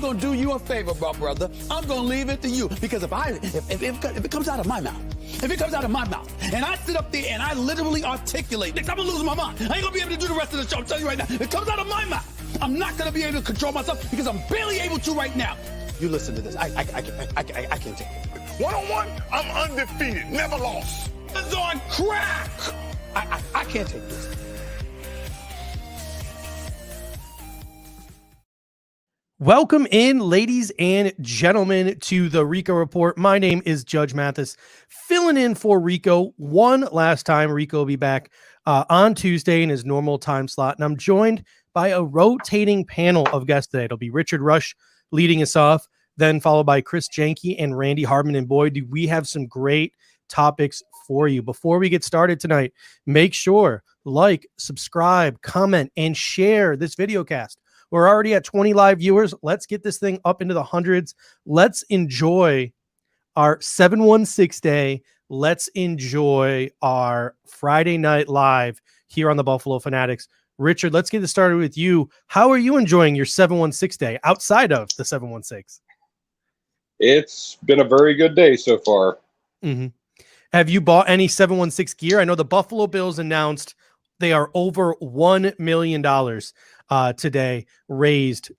going to do you a favor, brother. I'm going to leave it to you. Because if it comes out of my mouth, and I sit up there and I literally articulate this, I'm going to lose my mind. I ain't going to be able to do the rest of the show. I'm telling you right now. It comes out of my mouth. I'm not going to be able to control myself because I'm barely able to right now. You listen to this. I can't take it. One-on-one, I'm undefeated, never lost. It's on crack. I can't take this. Welcome in, ladies and gentlemen, to the Rico Report. My name is Judge Mathis, filling in for Rico one last time. Rico will be back on Tuesday in his normal time slot, and I'm joined by a rotating panel of guests today. It'll be Richard Rush leading us off, then followed by Chris Jahnke and Randy Hardman. And boy, do we have some great topics for you. Before we get started tonight, make sure like, subscribe, comment, and share this video cast. We're already at 20 live viewers. Let's get this thing up into the hundreds. Let's enjoy our 716 day. Let's enjoy our Friday night live here on the Buffalo Fanatics. Richard, let's get this started with you. How are you enjoying your 716 day outside of the 716? It's been a very good day so far. Mm-hmm. Have you bought any 716 gear? I know the Buffalo Bills announced they are over $1 million today raised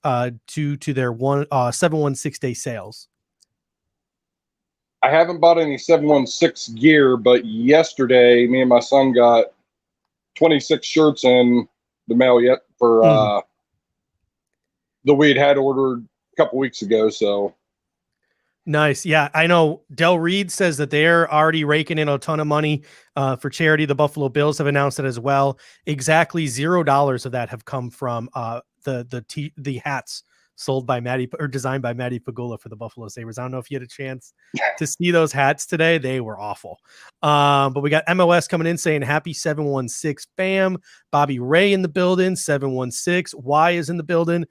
due to their 716 day sales. I haven't bought any 716 gear, but yesterday me and my son got 26 shirts in the mail yet for the we'd had ordered a couple weeks ago. So nice. Yeah, I know Del Reed says that they're already raking in a ton of money for charity. The Buffalo Bills have announced it as well. Exactly $0 of that have come from the hats sold by Maddie or designed by Maddie Pagula for the Buffalo Sabres. I don't know if you had a chance to see those hats today. They were awful. But we got MOS coming in saying happy 716 fam. Bobby Ray in the building, 716. Y is in the building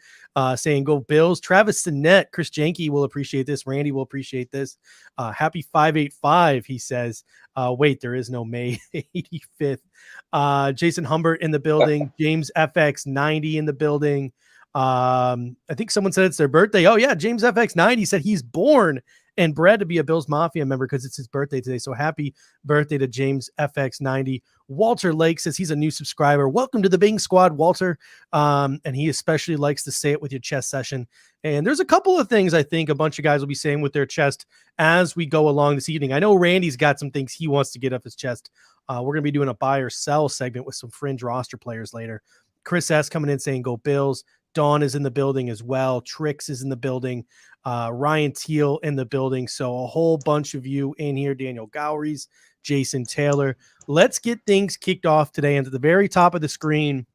saying go Bills. Travis Sinet, Chris Jahnke will appreciate this. Randy will appreciate this. Happy 585, he says. Wait, there is no May 85th. Jason Humbert in the building. James FX90 in the building. I think someone said it's their birthday. Oh yeah, James FX90 said he's born and bred to be a Bills Mafia member because it's his birthday today. So happy birthday to James FX90. Walter Lake says he's a new subscriber. Welcome to the Bing Squad, Walter. And he especially likes to say it with your chest session. And there's a couple of things I think a bunch of guys will be saying with their chest as we go along this evening. I know Randy's got some things he wants to get off his chest. We're going to be doing a buy or sell segment with some fringe roster players later. Chris S coming in saying go Bills. Dawn is in the building as well. Trix is in the building. Ryan Teal in the building. So a whole bunch of you in here. Daniel Gowries, Jason Taylor. Let's get things kicked off today. And at the very top of the screen,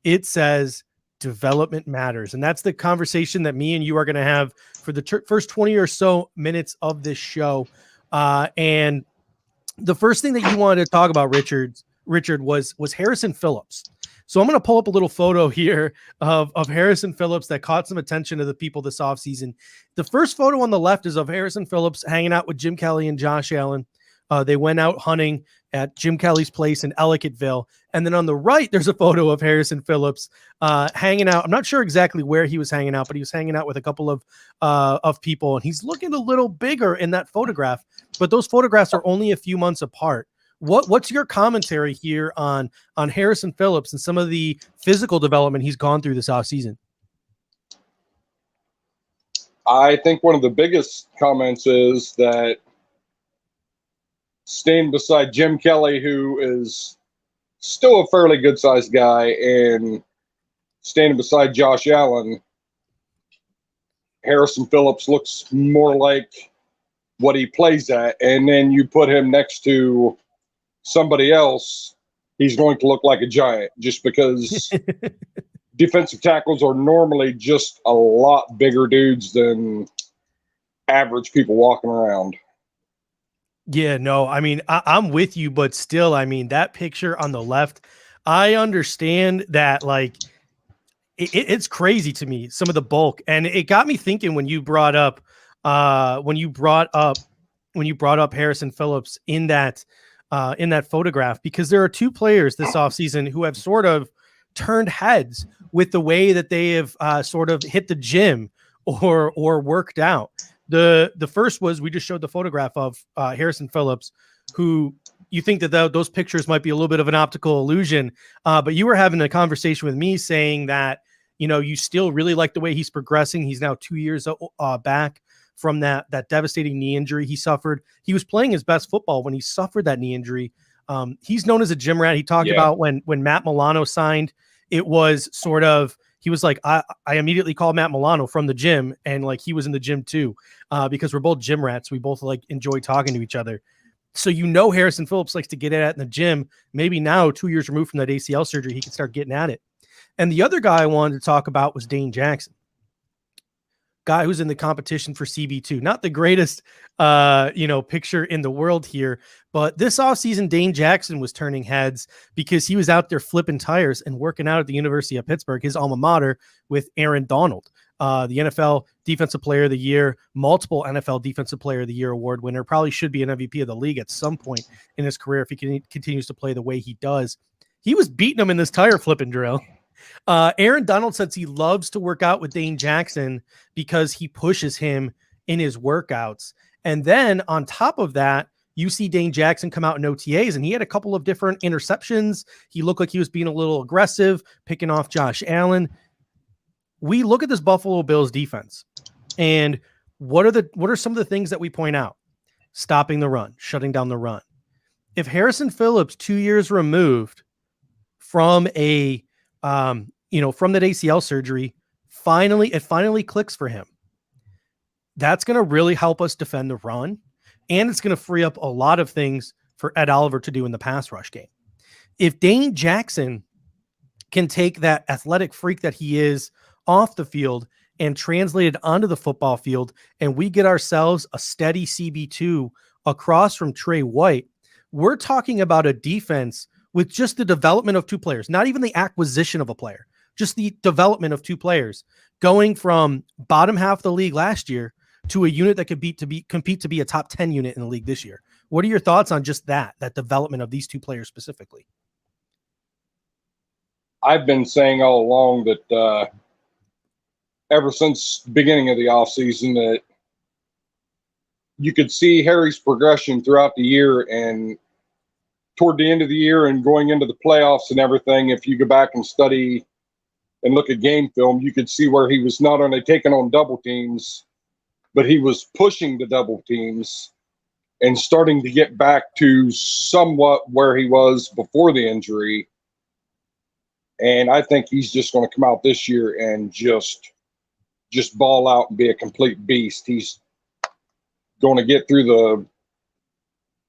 it says development matters. And that's the conversation that me and you are going to have for the first 20 or so minutes of this show. And the first thing that you wanted to talk about, Richard, was Harrison Phillips. So I'm going to pull up a little photo here of Harrison Phillips that caught some attention to the people this offseason. The first photo on the left is of Harrison Phillips hanging out with Jim Kelly and Josh Allen. They went out hunting at Jim Kelly's place in Ellicottville. And then on the right, there's a photo of Harrison Phillips hanging out. I'm not sure exactly where he was hanging out, but he was hanging out with a couple of people. And he's looking a little bigger in that photograph. But those photographs are only a few months apart. What's your commentary here on Harrison Phillips and some of the physical development he's gone through this offseason? I think one of the biggest comments is that staying beside Jim Kelly, who is still a fairly good-sized guy, and standing beside Josh Allen, Harrison Phillips looks more like what he plays at. And then you put him next to somebody else, he's going to look like a giant just because defensive tackles are normally just a lot bigger dudes than average people walking around. Yeah, no, I mean, I'm with you, but still, I mean, that picture on the left, I understand that, like, it's crazy to me, some of the bulk. And it got me thinking when you brought up Harrison Phillips in that photograph, because there are two players this offseason who have sort of turned heads with the way that they have sort of hit the gym or worked out. The first was, we just showed the photograph of Harrison Phillips, who you think that those pictures might be a little bit of an optical illusion, but you were having a conversation with me saying that, you know, you still really like the way he's progressing. He's now 2 years back from that devastating knee injury he suffered. He was playing his best football when he suffered that knee injury. He's known as a gym rat. He talked about when Matt Milano signed, it was sort of, he was like, I immediately called Matt Milano from the gym, and like he was in the gym too, because we're both gym rats. We both like enjoy talking to each other. So, you know, Harrison Phillips likes to get at it in the gym. Maybe now, 2 years removed from that ACL surgery, he can start getting at it. And the other guy I wanted to talk about was Dane Jackson, guy who's in the competition for CB2. Not the greatest, picture in the world here, but this offseason, Dane Jackson was turning heads because he was out there flipping tires and working out at the University of Pittsburgh, his alma mater, with Aaron Donald, the NFL Defensive Player of the Year, multiple NFL Defensive Player of the Year award winner, probably should be an MVP of the league at some point in his career if he continues to play the way he does. He was beating him in this tire flipping drill. Aaron Donald says he loves to work out with Dane Jackson because he pushes him in his workouts. And then on top of that, you see Dane Jackson come out in OTAs, and he had a couple of different interceptions. He looked like he was being a little aggressive, picking off Josh Allen. We look at this Buffalo Bills defense, and what are some of the things that we point out? Stopping the run, shutting down the run. If Harrison Phillips, 2 years removed from from that ACL surgery, it finally clicks for him, that's going to really help us defend the run, and it's going to free up a lot of things for Ed Oliver to do in the pass rush game. If Dane Jackson can take that athletic freak that he is off the field and translate it onto the football field, and we get ourselves a steady CB2 across from Trey White, we're talking about a defense with just the development of two players, not even the acquisition of a player, just the development of two players, going from bottom half of the league last year to a unit that could compete to be a top 10 unit in the league this year. What are your thoughts on just that development of these two players specifically? I've been saying all along that ever since the beginning of the offseason that you could see Harry's progression throughout the year, and toward the end of the year and going into the playoffs and everything, if you go back and study and look at game film, you could see where he was not only taking on double teams, but he was pushing the double teams and starting to get back to somewhat where he was before the injury. And I think he's just going to come out this year and just ball out and be a complete beast. He's going to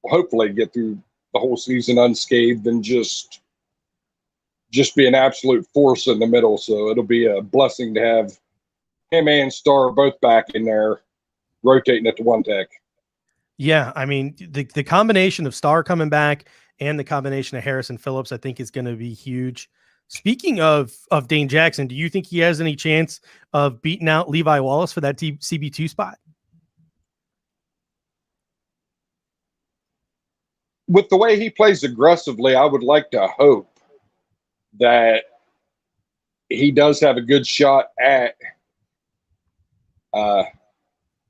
hopefully get through the whole season unscathed and just be an absolute force in the middle. So it'll be a blessing to have him and Starr both back in there rotating at the one tech. Yeah, I mean, the combination of Starr coming back and the combination of Harrison Phillips, I think, is going to be huge. Speaking of Dane Jackson, do you think he has any chance of beating out Levi Wallace for that CB2 spot? With the way he plays aggressively, I would like to hope that he does have a good shot at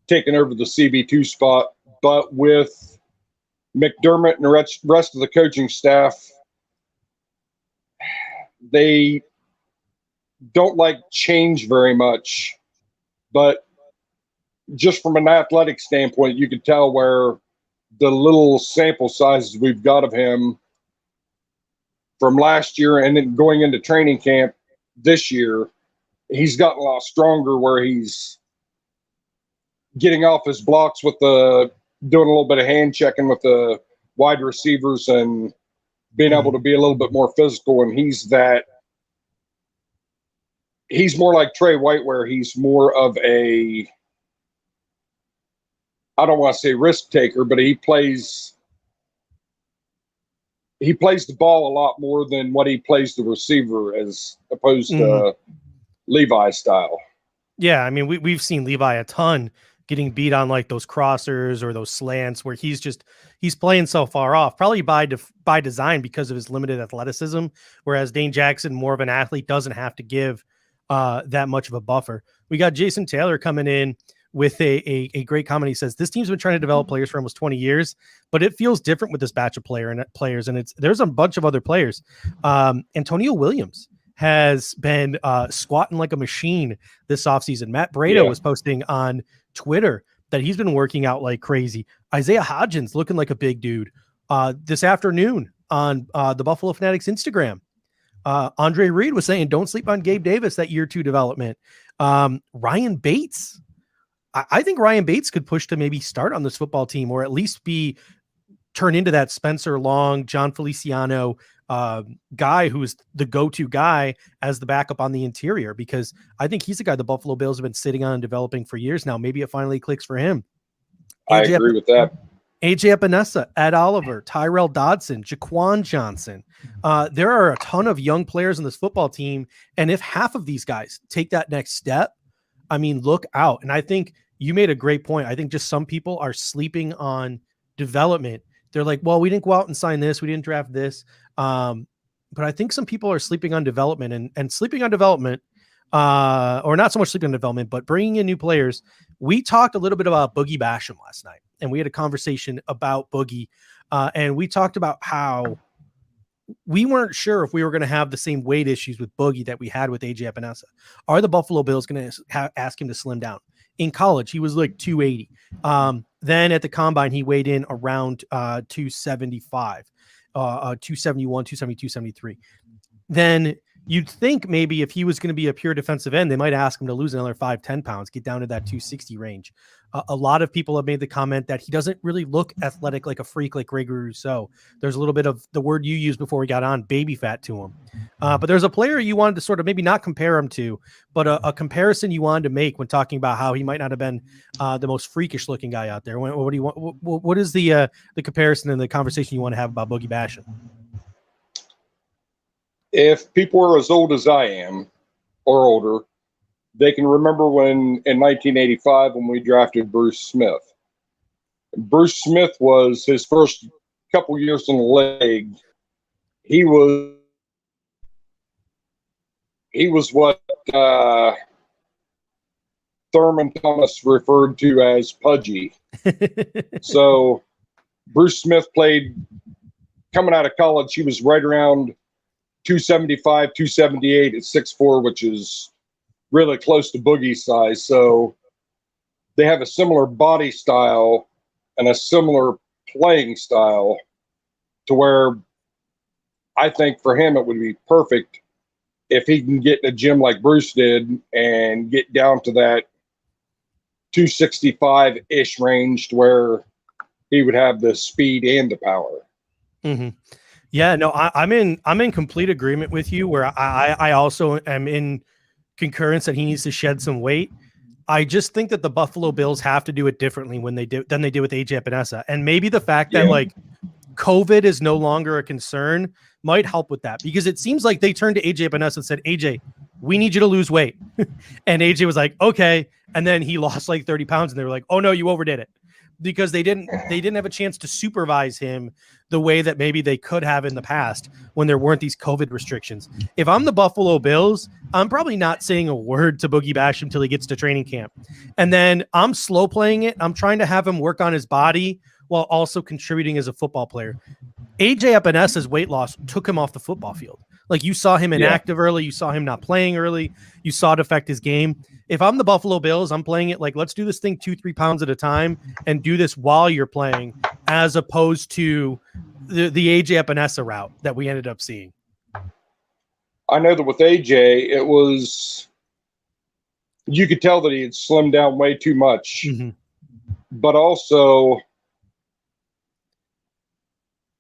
taking over the CB2 spot. But with McDermott and the rest of the coaching staff, they don't like change very much. But just from an athletic standpoint, you could tell where the little sample sizes we've got of him from last year and then going into training camp this year, he's gotten a lot stronger where he's getting off his blocks with doing a little bit of hand checking with the wide receivers and being able to be a little bit more physical. And he's more like Trey White, where he's more of a, I don't want to say risk taker, but he plays the ball a lot more than what he plays the receiver, as opposed to Levi's style. Yeah, I mean, we've seen Levi a ton getting beat on like those crossers or those slants where he's playing so far off, probably by design because of his limited athleticism, whereas Dane Jackson, more of an athlete, doesn't have to give that much of a buffer. We got Jason Taylor coming in with a great comment. He says, this team's been trying to develop players for almost 20 years, but it feels different with this batch of players. And there's a bunch of other players. Antonio Williams has been squatting like a machine this offseason. Matt Breida was posting on Twitter that he's been working out like crazy. Isaiah Hodgins looking like a big dude. This afternoon on the Buffalo Fanatics Instagram, Andre Reed was saying, don't sleep on Gabe Davis, that year 2 development. Ryan Bates. I think Ryan Bates could push to maybe start on this football team, or at least turn into that Spencer Long, John Feliciano guy who's the go-to guy as the backup on the interior, because I think he's the guy the Buffalo Bills have been sitting on and developing for years now. Maybe it finally clicks for him. I agree with that. AJ Epinesa, Ed Oliver, Tyrel Dodson, Jaquan Johnson. There are a ton of young players in this football team. And if half of these guys take that next step, I mean, look out. And I think you made a great point. I think just some people are sleeping on development. They're like, well, we didn't go out and sign this. We didn't draft this. But I think some people are sleeping on development and sleeping on development, or not so much sleeping on development, but bringing in new players. We talked a little bit about Boogie Basham last night, and we had a conversation about Boogie. And we talked about how we weren't sure if we were going to have the same weight issues with Boogie that we had with AJ Epinesa. Are the Buffalo Bills going to ask him to slim down? In college, he was like 280. Then at the combine, he weighed in around 275, 271, 272, 273. Then you'd think maybe if he was going to be a pure defensive end, they might ask him to lose another 5-10 pounds, get down to that 260 range. A lot of people have made the comment that he doesn't really look athletic like a freak like Gregory Rousseau. There's a little bit of the word you used before we got on, baby fat to him. But there's a player you wanted to sort of maybe not compare him to, but a comparison you wanted to make when talking about how he might not have been the most freakish looking guy out there. What do you want? What is the comparison and the conversation you want to have about Boogie Basham? If people are as old as I am or older, they can remember when in 1985 when we drafted Bruce Smith. Bruce Smith was his first couple years in the league. He was what Thurman Thomas referred to as pudgy. So Bruce Smith played coming out of college. He was right around 275, 278 at 6'4", which is really close to Boogie's size. So they have a similar body style and a similar playing style to where I think for him it would be perfect if he can get in a gym like Bruce did and get down to that 265-ish range to where he would have the speed and the power. Mm-hmm. Yeah, no, I'm in complete agreement with you, where I also am in concurrence that he needs to shed some weight. I just think that the Buffalo Bills have to do it differently than they did with AJ Epinesa. And maybe the fact that like COVID is no longer a concern might help with that, because it seems like they turned to AJ Epinesa and said, AJ, we need you to lose weight. And AJ was like, okay. And then he lost like 30 pounds and they were like, oh no, you overdid it. Because they didn't have a chance to supervise him the way that maybe they could have in the past when there weren't these COVID restrictions. If I'm the Buffalo Bills, I'm probably not saying a word to Boogie Basham until he gets to training camp. And then I'm slow playing it. I'm trying to have him work on his body while also contributing as a football player. AJ Epinesa's weight loss took him off the football field. Like, you saw him inactive early. You saw him not playing early. You saw it affect his game. If I'm the Buffalo Bills, I'm playing it like, let's do this thing 2-3 pounds at a time and do this while you're playing, as opposed to the AJ Epinesa route that we ended up seeing. I know that with AJ, it was, you could tell that he had slimmed down way too much, but also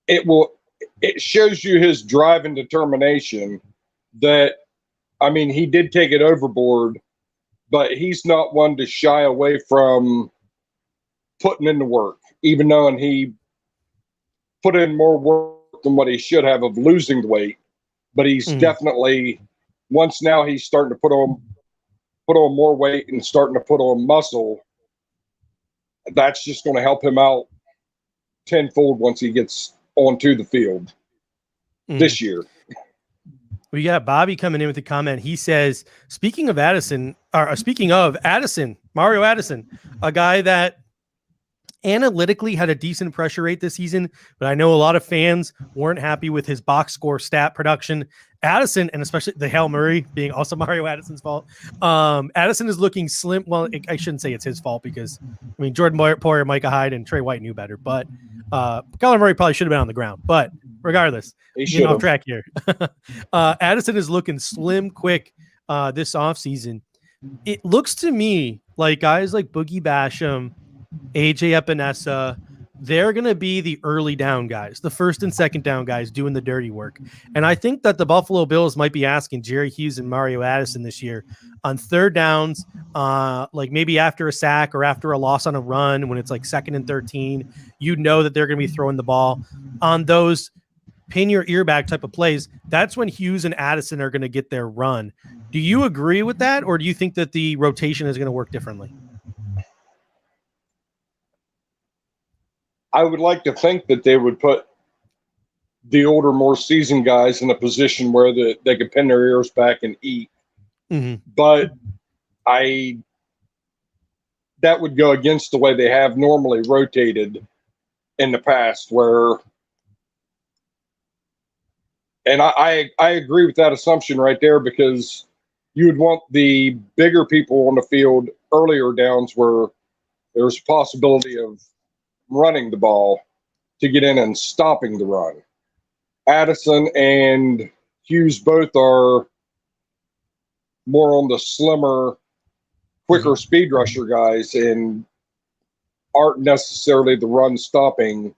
it shows you his drive and determination that, I mean, he did take it overboard, but he's not one to shy away from putting in the work, even though he put in more work than what he should have of losing the weight. But he's definitely, once now he's starting to put on more weight and starting to put on muscle, that's just going to help him out tenfold once he gets onto the field this year. We got Bobby coming in with a comment. He says, speaking of Addison, Mario Addison, a guy that analytically had a decent pressure rate this season, but I know a lot of fans weren't happy with his box score stat production. Addison, and especially the Hail Murray being also Mario Addison's fault. Addison is looking slim. Well, I shouldn't say it's his fault because, I mean, Jordan Poyer, Micah Hyde, and Trey White knew better, but Kyler Murray probably should have been on the ground. But regardless, getting off track here. Addison is looking slim quick this offseason. It looks to me like guys like Boogie Basham, AJ Epinesa, they're going to be the early down guys, the first and second down guys doing the dirty work. And I think that the Buffalo Bills might be asking Jerry Hughes and Mario Addison this year on third downs, like maybe after a sack or after a loss on a run when it's like 2nd and 13, you know that they're going to be throwing the ball on those pin your ear back type of plays. That's when Hughes and Addison are going to get their run. Do you agree with that? Or do you think that the rotation is going to work differently? I would like to think that they would put the older, more seasoned guys in a position where they could pin their ears back and eat. Mm-hmm. But that would go against the way they have normally rotated in the past, and I agree with that assumption right there, because you would want the bigger people on the field earlier downs where there's a possibility of running the ball to get in and stopping the run. Addison and Hughes both are more on the slimmer, quicker speed rusher guys and aren't necessarily the run stopping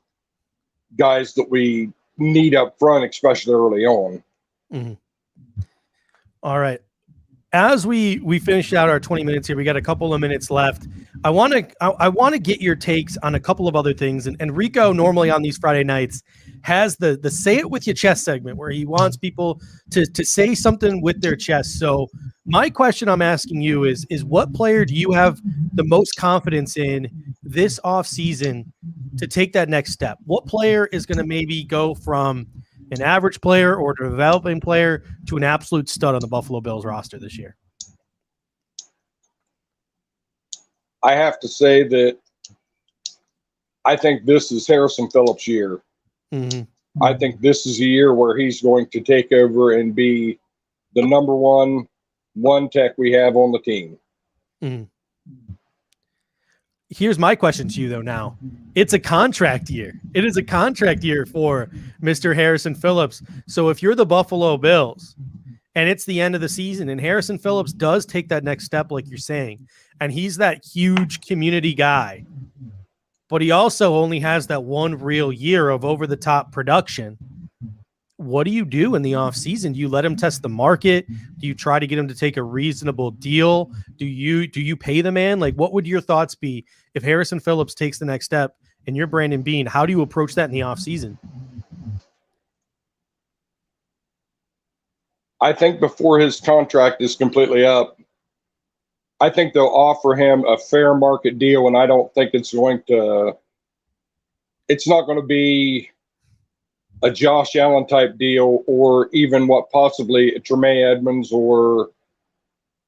guys that we need up front, especially early on. Mm-hmm. All right. As we finish out our 20 minutes here, we got a couple of minutes left. I want to get your takes on a couple of other things. And Rico normally on these Friday nights has the say it with your chest segment where he wants people to say something with their chest. So my question I'm asking you is what player do you have the most confidence in this offseason to take that next step? What player is going to maybe go from an average player or a developing player to an absolute stud on the Buffalo Bills roster this year? I have to say that I think this is Harrison Phillips' year. Mm-hmm. I think this is a year where he's going to take over and be the number one tech we have on the team. Mm-hmm. Here's my question to you, though, now. It's a contract year. It is a contract year for Mr. Harrison Phillips. So if you're the Buffalo Bills and it's the end of the season and Harrison Phillips does take that next step, like you're saying, and he's that huge community guy, but he also only has that one real year of over-the-top production, what do you do in the offseason? Do you let him test the market? Do you try to get him to take a reasonable deal? Do you pay the man? Like, what would your thoughts be if Harrison Phillips takes the next step and you're Brandon Beane? How do you approach that in the offseason? I think before his contract is completely up, I think they'll offer him a fair market deal, and I don't think it's not going to be a Josh Allen type deal, or even what possibly a Tremaine Edmonds or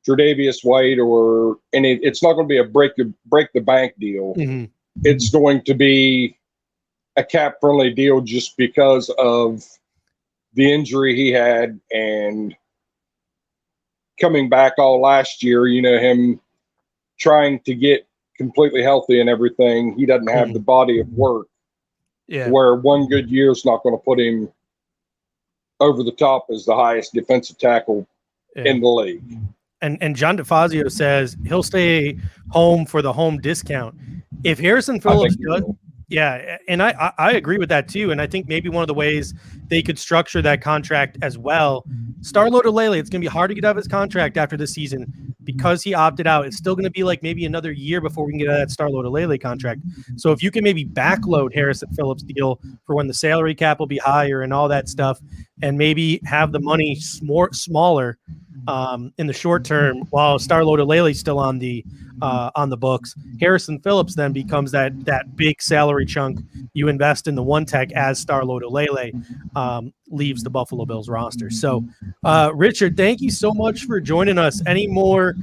Tre'Davious White, it's not going to be a break the bank deal. Mm-hmm. It's going to be a cap friendly deal just because of the injury he had and coming back all last year, him trying to get completely healthy and everything. He doesn't have the body of work. Yeah. Where one good year is not going to put him over the top as the highest defensive tackle in the league. And John DeFazio says he'll stay home for the home discount. If Harrison Phillips does, yeah, and I agree with that too. And I think maybe one of the ways they could structure that contract as well, Starload Lele, it's going to be hard to get out of his contract after this season because he opted out. It's still going to be like maybe another year before we can get out of that Starload Lele contract. So if you can maybe backload Harrison Phillips' deal for when the salary cap will be higher and all that stuff, and maybe have the money smaller in the short term, while Starlota-Lele's still on the books, Harrison Phillips then becomes that big salary chunk you invest in the one tech as Starlota-Lele leaves the Buffalo Bills roster. So, Richard, thank you so much for joining us. Any more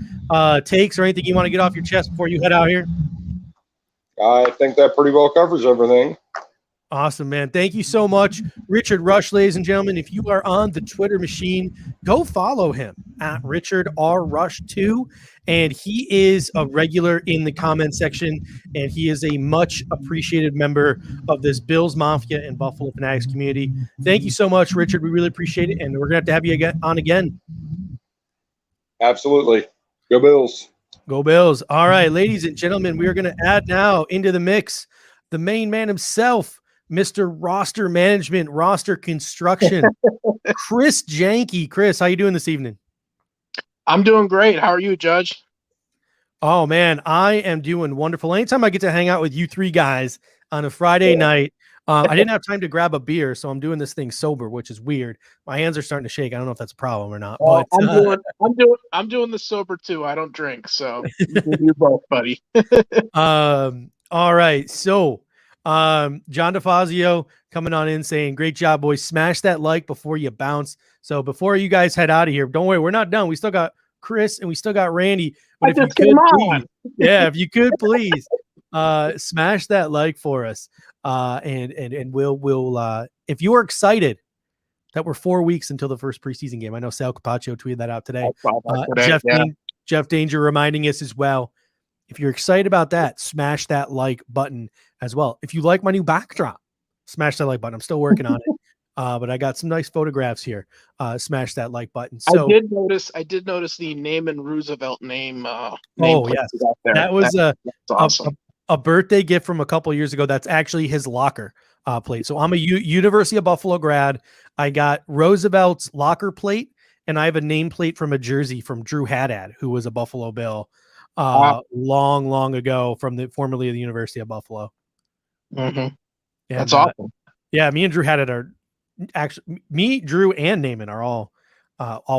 takes or anything you want to get off your chest before you head out here? I think that pretty well covers everything. Awesome, man. Thank you so much. Richard Rush, ladies and gentlemen, if you are on the Twitter machine, go follow him at Richard R. Rush 2. And he is a regular in the comment section, and he is a much appreciated member of this Bills Mafia and Buffalo Fanatics community. Thank you so much, Richard. We really appreciate it, and we're going to have you on again. Absolutely. Go Bills. Go Bills. All right, ladies and gentlemen, we are going to add now into the mix the main man himself, Mr. Roster Management, Roster Construction, Chris Jahnke. Chris, how you doing this evening? I'm doing great. How are you, Judge? Oh, man, I am doing wonderful. Anytime I get to hang out with you three guys on a Friday night, I didn't have time to grab a beer, so I'm doing this thing sober, which is weird. My hands are starting to shake. I don't know if that's a problem or not. But I'm doing the sober too. I don't drink, so you both, buddy. All right, so John DeFazio coming on in saying, great job, boys. Smash that like before you bounce. So before you guys head out of here, don't worry, we're not done. We still got Chris and we still got Randy. But if you could please smash that like for us. And we'll if you are excited that we're 4 weeks until the first preseason game. I know Sal Capaccio tweeted that out today. Jeff Danger reminding us as well. If you're excited about that, smash that like button as well. If you like my new backdrop, smash that like button. I'm still working on it. But I got some nice photographs here. Smash that like button. So I did notice the Naaman Roosevelt name. Yes, that was awesome. A birthday gift from a couple years ago. That's actually his locker plate. So I'm a University of Buffalo grad. I got Roosevelt's locker plate, and I have a nameplate from a jersey from Drew Haddad, who was a Buffalo Bill long ago formerly of the University of Buffalo. Mm-hmm. And, that's awesome. Yeah, me and Drew Haddad are actually Drew and Naaman are all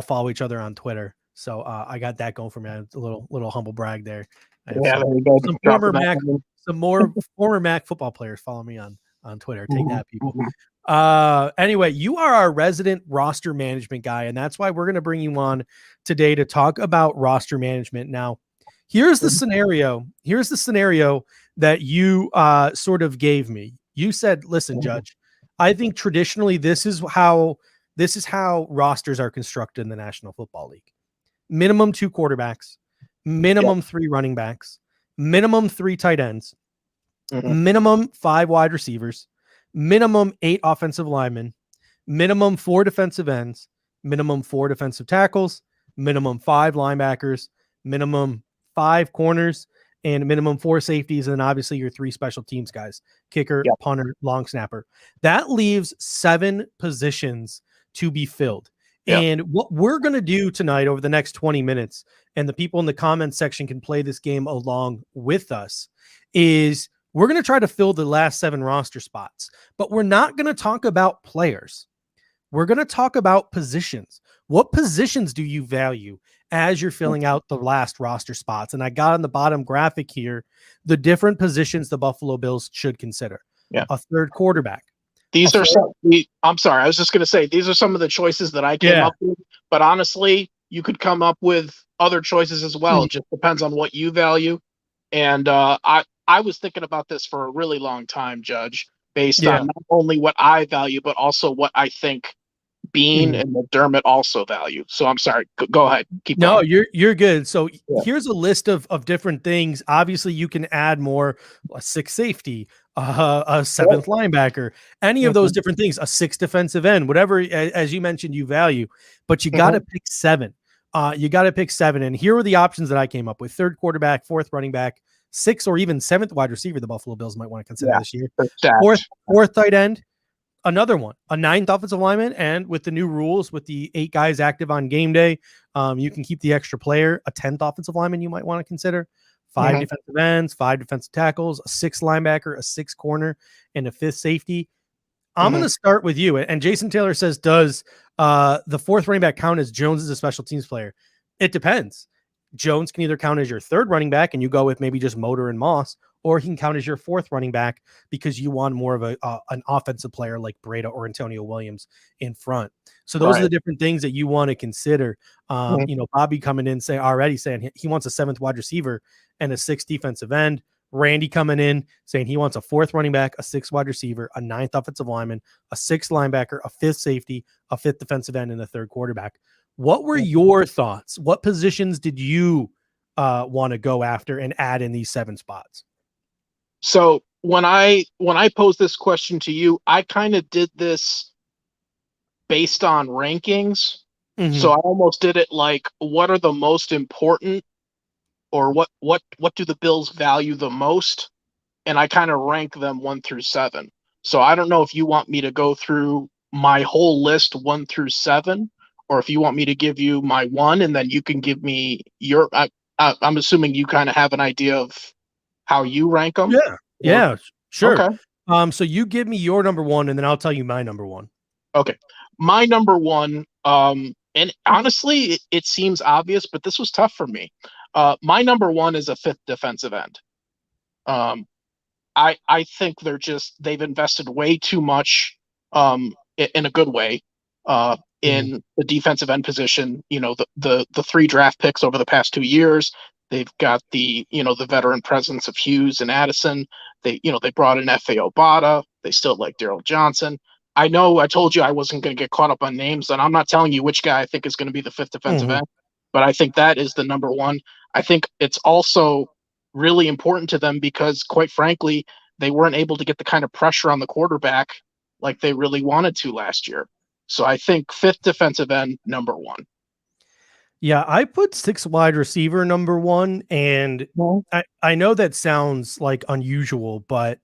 follow each other on Twitter. So I got that going for me. A little humble brag there. Some former Mac football players follow me on Twitter. Take that, people. Anyway, you are our resident roster management guy, and that's why we're going to bring you on today to talk about roster management. Now, here's the scenario. Here's the scenario that you sort of gave me. You said, listen, Judge, I think traditionally this is how rosters are constructed in the National Football League. Minimum 2 quarterbacks, minimum 3 running backs, minimum 3 tight ends, minimum 5 wide receivers, minimum 8 offensive linemen, minimum 4 defensive ends, minimum 4 defensive tackles, minimum 5 linebackers, minimum 5 corners, and minimum 4 safeties, and then obviously your 3 special teams guys, kicker, punter, long snapper. That leaves 7 positions to be filled. And what we're going to do tonight over the next 20 minutes, and the people in the comments section can play this game along with us, is we're going to try to fill the last 7 roster spots, but we're not going to talk about players. We're going to talk about positions. What positions do you value as you're filling out the last roster spots? And I got on the bottom graphic here the different positions the Buffalo Bills should consider. A third quarterback. These are some, I'm sorry, I was just going to say, these are some of the choices that I came up with, but honestly, you could come up with other choices as well. It just depends on what you value. And I was thinking about this for a really long time, Judge, based on not only what I value, but also what I think Bean and McDermott also value. So I'm sorry, go ahead. Keep going. No, you're good. So here's a list of different things. Obviously, you can add more, a 6th safety, a 7th linebacker, any of those different things, a 6th defensive end, whatever, as you mentioned, you value, but you got to pick 7. You got to pick 7. And here are the options that I came up with: 3rd quarterback, 4th running back, 6th or even 7th wide receiver the Buffalo Bills might want to consider this year. 4th tight end, another one, a 9th offensive lineman, and with the new rules, with the 8 guys active on game day, you can keep the extra player, a 10th offensive lineman you might want to consider, 5 defensive ends, 5 defensive tackles, a 6th linebacker, a 6th corner, and a 5th safety. I'm going to start with you. And Jason Taylor says, does the fourth running back count as Jones as a special teams player? It depends. Jones can either count as your third running back and you go with maybe just Motor and Moss, or he can count as your fourth running back because you want more of an offensive player like Brieda or Antonio Williams in front. So those are the different things that you want to consider. Bobby coming in saying he wants a seventh wide receiver and a sixth defensive end. Randy coming in saying he wants a fourth running back, a sixth wide receiver, a ninth offensive lineman, a sixth linebacker, a fifth safety, a fifth defensive end, and a third quarterback. What were your thoughts? What positions did you want to go after and add in these 7 spots? So when I posed this question to you, I kind of did this based on rankings. So I almost did it like, what are the most important, or what do the Bills value the most? And I kind of rank them 1 through 7. So I don't know if you want me to go through my whole list 1 through 7, or if you want me to give you my 1 and then you can give me your. I'm assuming you kind of have an idea of how you rank them. Yeah, sure. Okay. So you give me your number 1, and then I'll tell you my number 1. Okay, my number 1. And honestly, it seems obvious, but this was tough for me. My number 1 is a fifth defensive end. I think they've invested way too much, in a good way, in the defensive end position. The 3 draft picks over the past 2 years. They've got the veteran presence of Hughes and Addison. They brought in F.A. Obada. They still like Daryl Johnson. I know I told you I wasn't going to get caught up on names, and I'm not telling you which guy I think is going to be the fifth defensive end, but I think that is the number 1. I think it's also really important to them because, quite frankly, they weren't able to get the kind of pressure on the quarterback like they really wanted to last year. So I think fifth defensive end, number 1. Yeah, I put 6 wide receiver number 1, and I know that sounds like unusual, but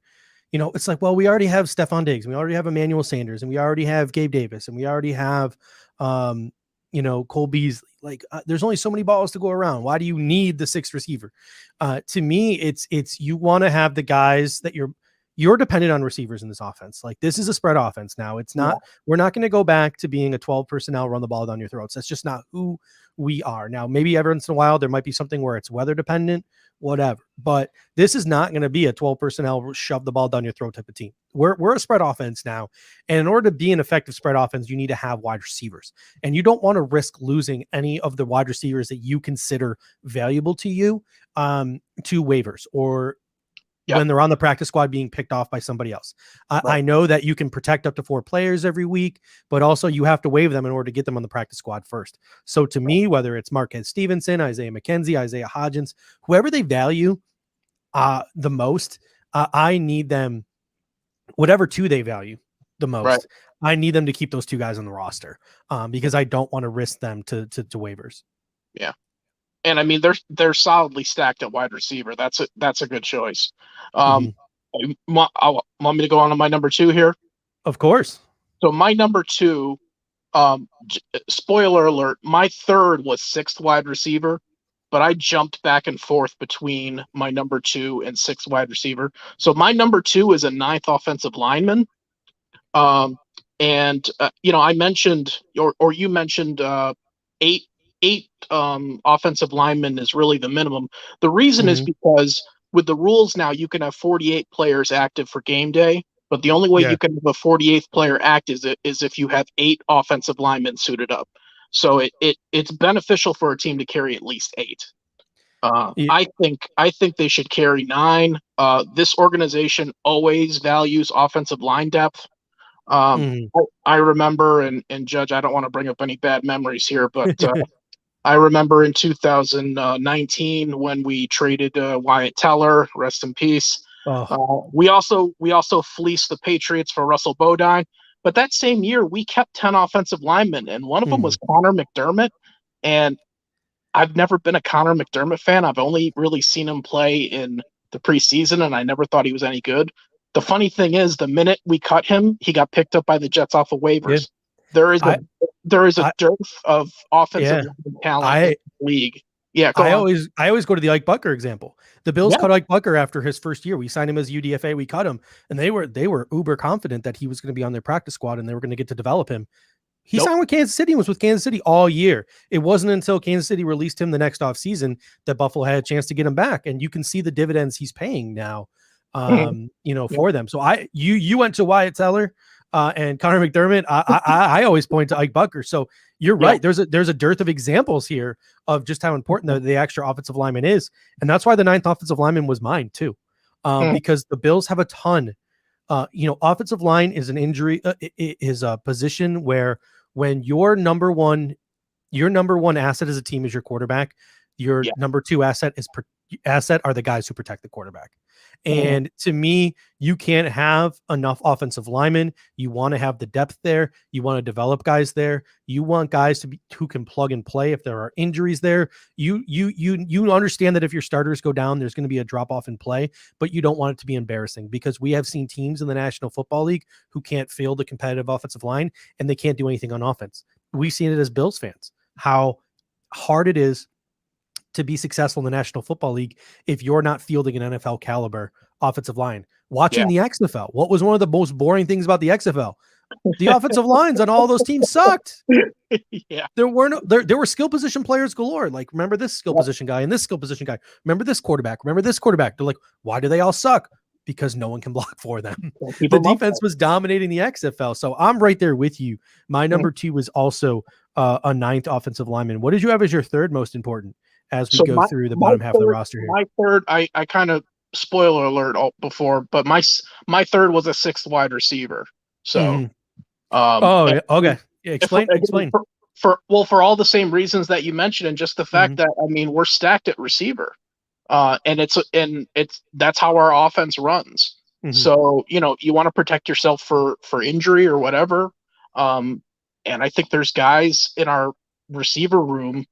it's like, well, we already have Stephon Diggs, we already have Emmanuel Sanders, and we already have Gabe Davis, and we already have Cole Beasley. Like, there's only so many balls to go around. Why do you need the 6th receiver? To me, it's you want to have the guys that you're dependent on receivers in this offense. Like, this is a spread offense now. It's not, we're not going to go back to being a 12 personnel, run the ball down your throats. That's just not who we are. Now, maybe every once in a while, there might be something where it's weather dependent, whatever, but this is not going to be a 12 personnel, shove the ball down your throat type of team. We're a spread offense now. And in order to be an effective spread offense, you need to have wide receivers, and you don't want to risk losing any of the wide receivers that you consider valuable to you, to waivers, or when they're on the practice squad being picked off by somebody else. I know that you can protect up to 4 players every week, but also you have to waive them in order to get them on the practice squad first. So to me, whether it's Marquez Stevenson, Isaiah McKenzie, Isaiah Hodgins, whoever they value the most, I need them, whatever 2 they value the most, I need them to keep those 2 guys on the roster, because I don't want to risk them to waivers. Yeah. And I mean, they're solidly stacked at wide receiver. That's a good choice. Want me to go on to my number 2 here? Of course. So my number 2, spoiler alert, my 3rd was 6th wide receiver, but I jumped back and forth between my number 2 and 6th wide receiver. So my number 2 is a 9th offensive lineman. I mentioned, or you mentioned, 8 offensive linemen is really the minimum. The reason is because with the rules now, you can have 48 players active for game day, but the only way you can have a 48th player act is if you have 8 offensive linemen suited up. So it's beneficial for a team to carry at least 8. I think they should carry 9. This organization always values offensive line depth. I remember, and Judge, I don't want to bring up any bad memories here, but I remember in 2019 when we traded Wyatt Teller, rest in peace. We also fleeced the Patriots for Russell Bodine, but that same year we kept 10 offensive linemen, and one of them was Connor McDermott. And I've never been a Connor McDermott fan. I've only really seen him play in the preseason, and I never thought he was any good. The funny thing is, the minute we cut him, he got picked up by the Jets off of waivers. There is a dearth of offensive talent in the league. Yeah, I always go to the Ike Bucker example. The Bills Yeah. cut Ike Bucker after his first year. We signed him as UDFA. We cut him, and they were uber confident that he was going to be on their practice squad and they were going to get to develop him. He signed with Kansas City and was with Kansas City all year. It wasn't until Kansas City released him the next offseason that Buffalo had a chance to get him back. And you can see the dividends he's paying now, for them. So you went to Wyatt Teller and Connor McDermott. I always point to Ike Bucker. So you're right. There's a dearth of examples here of just how important the extra offensive lineman is. And that's why the 9th offensive lineman was mine too. Because the Bills have a ton. Offensive line is an injury, is a position where when your number one asset as a team is your quarterback, your number 2 asset are the guys who protect the quarterback. And to me, you can't have enough offensive linemen. You want to have the depth there. You want to develop guys there. You want guys who can plug and play if there are injuries there. You understand that if your starters go down, there's going to be a drop off in play, but you don't want it to be embarrassing because we have seen teams in the National Football League who can't field a competitive offensive line and they can't do anything on offense. We've seen it as Bills fans, how hard it is to be successful in the National Football League if you're not fielding an NFL caliber offensive line. Watching the XFL, what was one of the most boring things about the XFL? The offensive lines on all those teams sucked. There were skill position players galore. Like, remember this skill position guy and this skill position guy. Remember this quarterback. Remember this quarterback. They're like, why do they all suck? Because no one can block for them. The defense was dominating the XFL. So I'm right there with you. My number 2 was also a 9th offensive lineman. What did you have as your 3rd most important as we go through the bottom half of the roster here? My 3rd, I kind of spoiler alert before, but my 3rd was a 6th wide receiver. So, okay. Explain. For all the same reasons that you mentioned, and just the fact that, I mean, we're stacked at receiver. And that's how our offense runs. So, you want to protect yourself for injury or whatever. And I think there's guys in our receiver room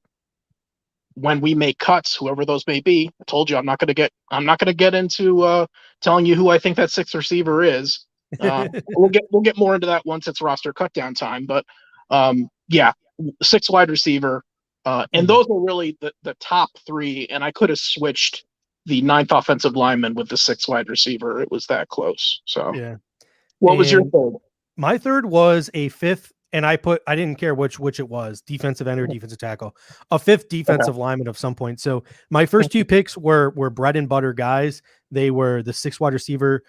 when we make cuts, whoever those may be. I told you I'm not going to get into telling you who I think that 6th receiver is. We'll get more into that once it's roster cut down time. But 6 wide receiver. And those are really the top 3. And I could have switched the 9th offensive lineman with the 6th wide receiver. It was that close. So what was your 3rd? My 3rd was a 5th. And I didn't care which it was, defensive end or defensive tackle, a 5th defensive lineman of some point. So my first 2 picks were bread and butter guys. They were the 6 wide receiver.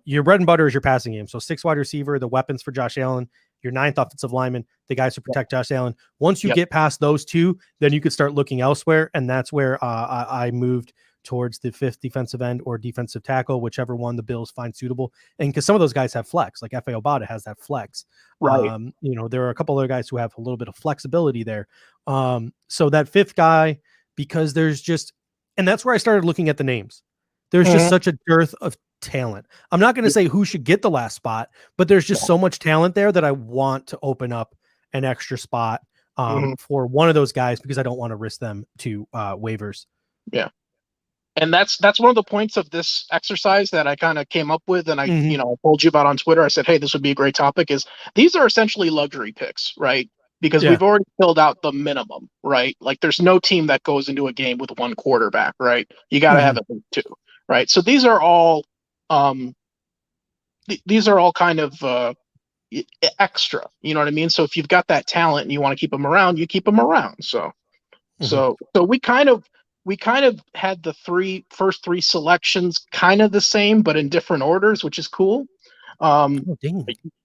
Your bread and butter is your passing game. So 6 wide receiver, the weapons for Josh Allen, your 9th offensive lineman, the guys who protect Josh Allen. Once you get past those 2, then you could start looking elsewhere. And that's where I moved towards the 5th defensive end or defensive tackle, whichever one the Bills find suitable. And because some of those guys have flex, like F.A. Obada has that flex. Right. There are a couple other guys who have a little bit of flexibility there. So that 5th guy, because and that's where I started looking at the names. There's just such a dearth of talent. I'm not going to say who should get the last spot, but there's just so much talent there that I want to open up an extra spot for one of those guys because I don't want to risk them to waivers. Yeah. And that's one of the points of this exercise that I kind of came up with. And I told you about on Twitter. I said, hey, this would be a great topic. Is these are essentially luxury picks, right? Because we've already filled out the minimum, right? Like there's no team that goes into a game with 1 quarterback, right? You got to have at least 2, right? So these are all kind of extra, you know what I mean? So if you've got that talent and you want to keep them around, you keep them around. So we kind of had the first 3 selections kind of the same, but in different orders, which is cool.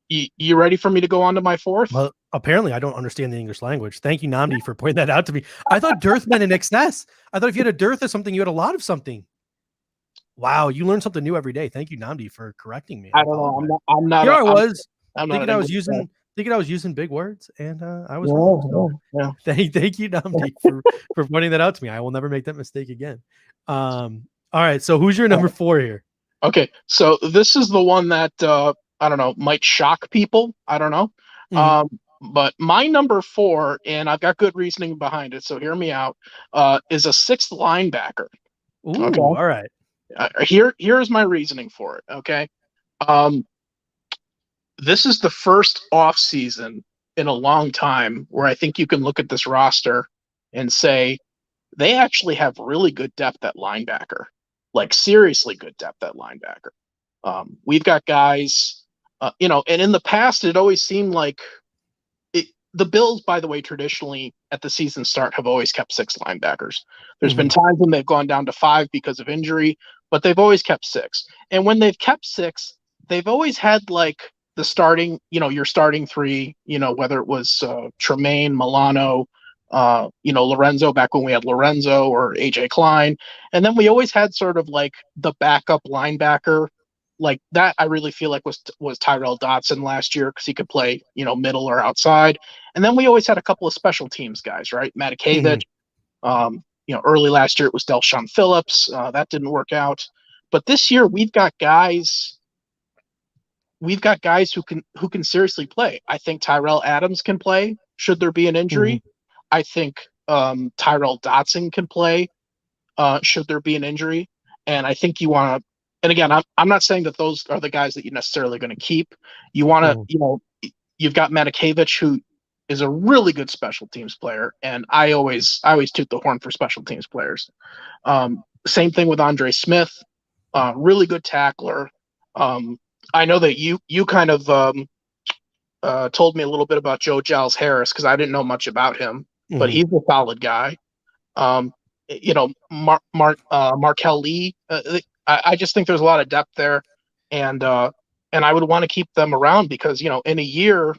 You ready for me to go on to my 4th? Well, apparently I don't understand the English language. Thank you, Namdi, for pointing that out to me. I thought dearth meant in excess. I thought if you had a dearth of something, you had a lot of something. Wow, you learn something new every day. Thank you, Namdi, for correcting me. I don't know. I'm not. Here I was I'm thinking I was using big words, and I was wrong. So thank you, Namdi, for pointing that out to me. I will never make that mistake again. All right, so who's your number 4 here? Okay, so this is the one that I don't know, might shock people. I don't know. But my number 4, and I've got good reasoning behind it, so hear me out, is a 6th linebacker. Ooh, okay. All right. Here's my reasoning for it, okay? This is the first off season in a long time where I think you can look at this roster and say they actually have really good depth at linebacker, like seriously good depth at linebacker. We've got guys, and in the past, it always seemed like the Bills, by the way, traditionally at the season start have always kept 6 linebackers. There's been times when they've gone down to 5 because of injury, but they've always kept 6. And when they've kept 6, they've always had like the starting, your starting 3, whether it was Tremaine, Milano, Lorenzo back when we had Lorenzo or AJ Klein. And then we always had sort of like the backup linebacker. Like that, I really feel like was Tyrel Dodson last year because he could play, middle or outside. And then we always had a couple of special teams guys, right? Matakevich. Early last year it was Delshon Phillips. That didn't work out. But this year we've got guys. We've got guys who can seriously play. I think Tyrell Adams can play should there be an injury. I think Tyrel Dodson can play should there be an injury. And I think you want to. And again, I'm not saying that those are the guys that you're necessarily going to keep. You want to, you've got Matakevich, who is a really good special teams player, and I always toot the horn for special teams players. Same thing with Andre Smith, really good tackler. I know that you kind of told me a little bit about Joe Giles Harris because I didn't know much about him, but he's a solid guy. Markel Lee. I just think there's a lot of depth there, and I would want to keep them around because in a year,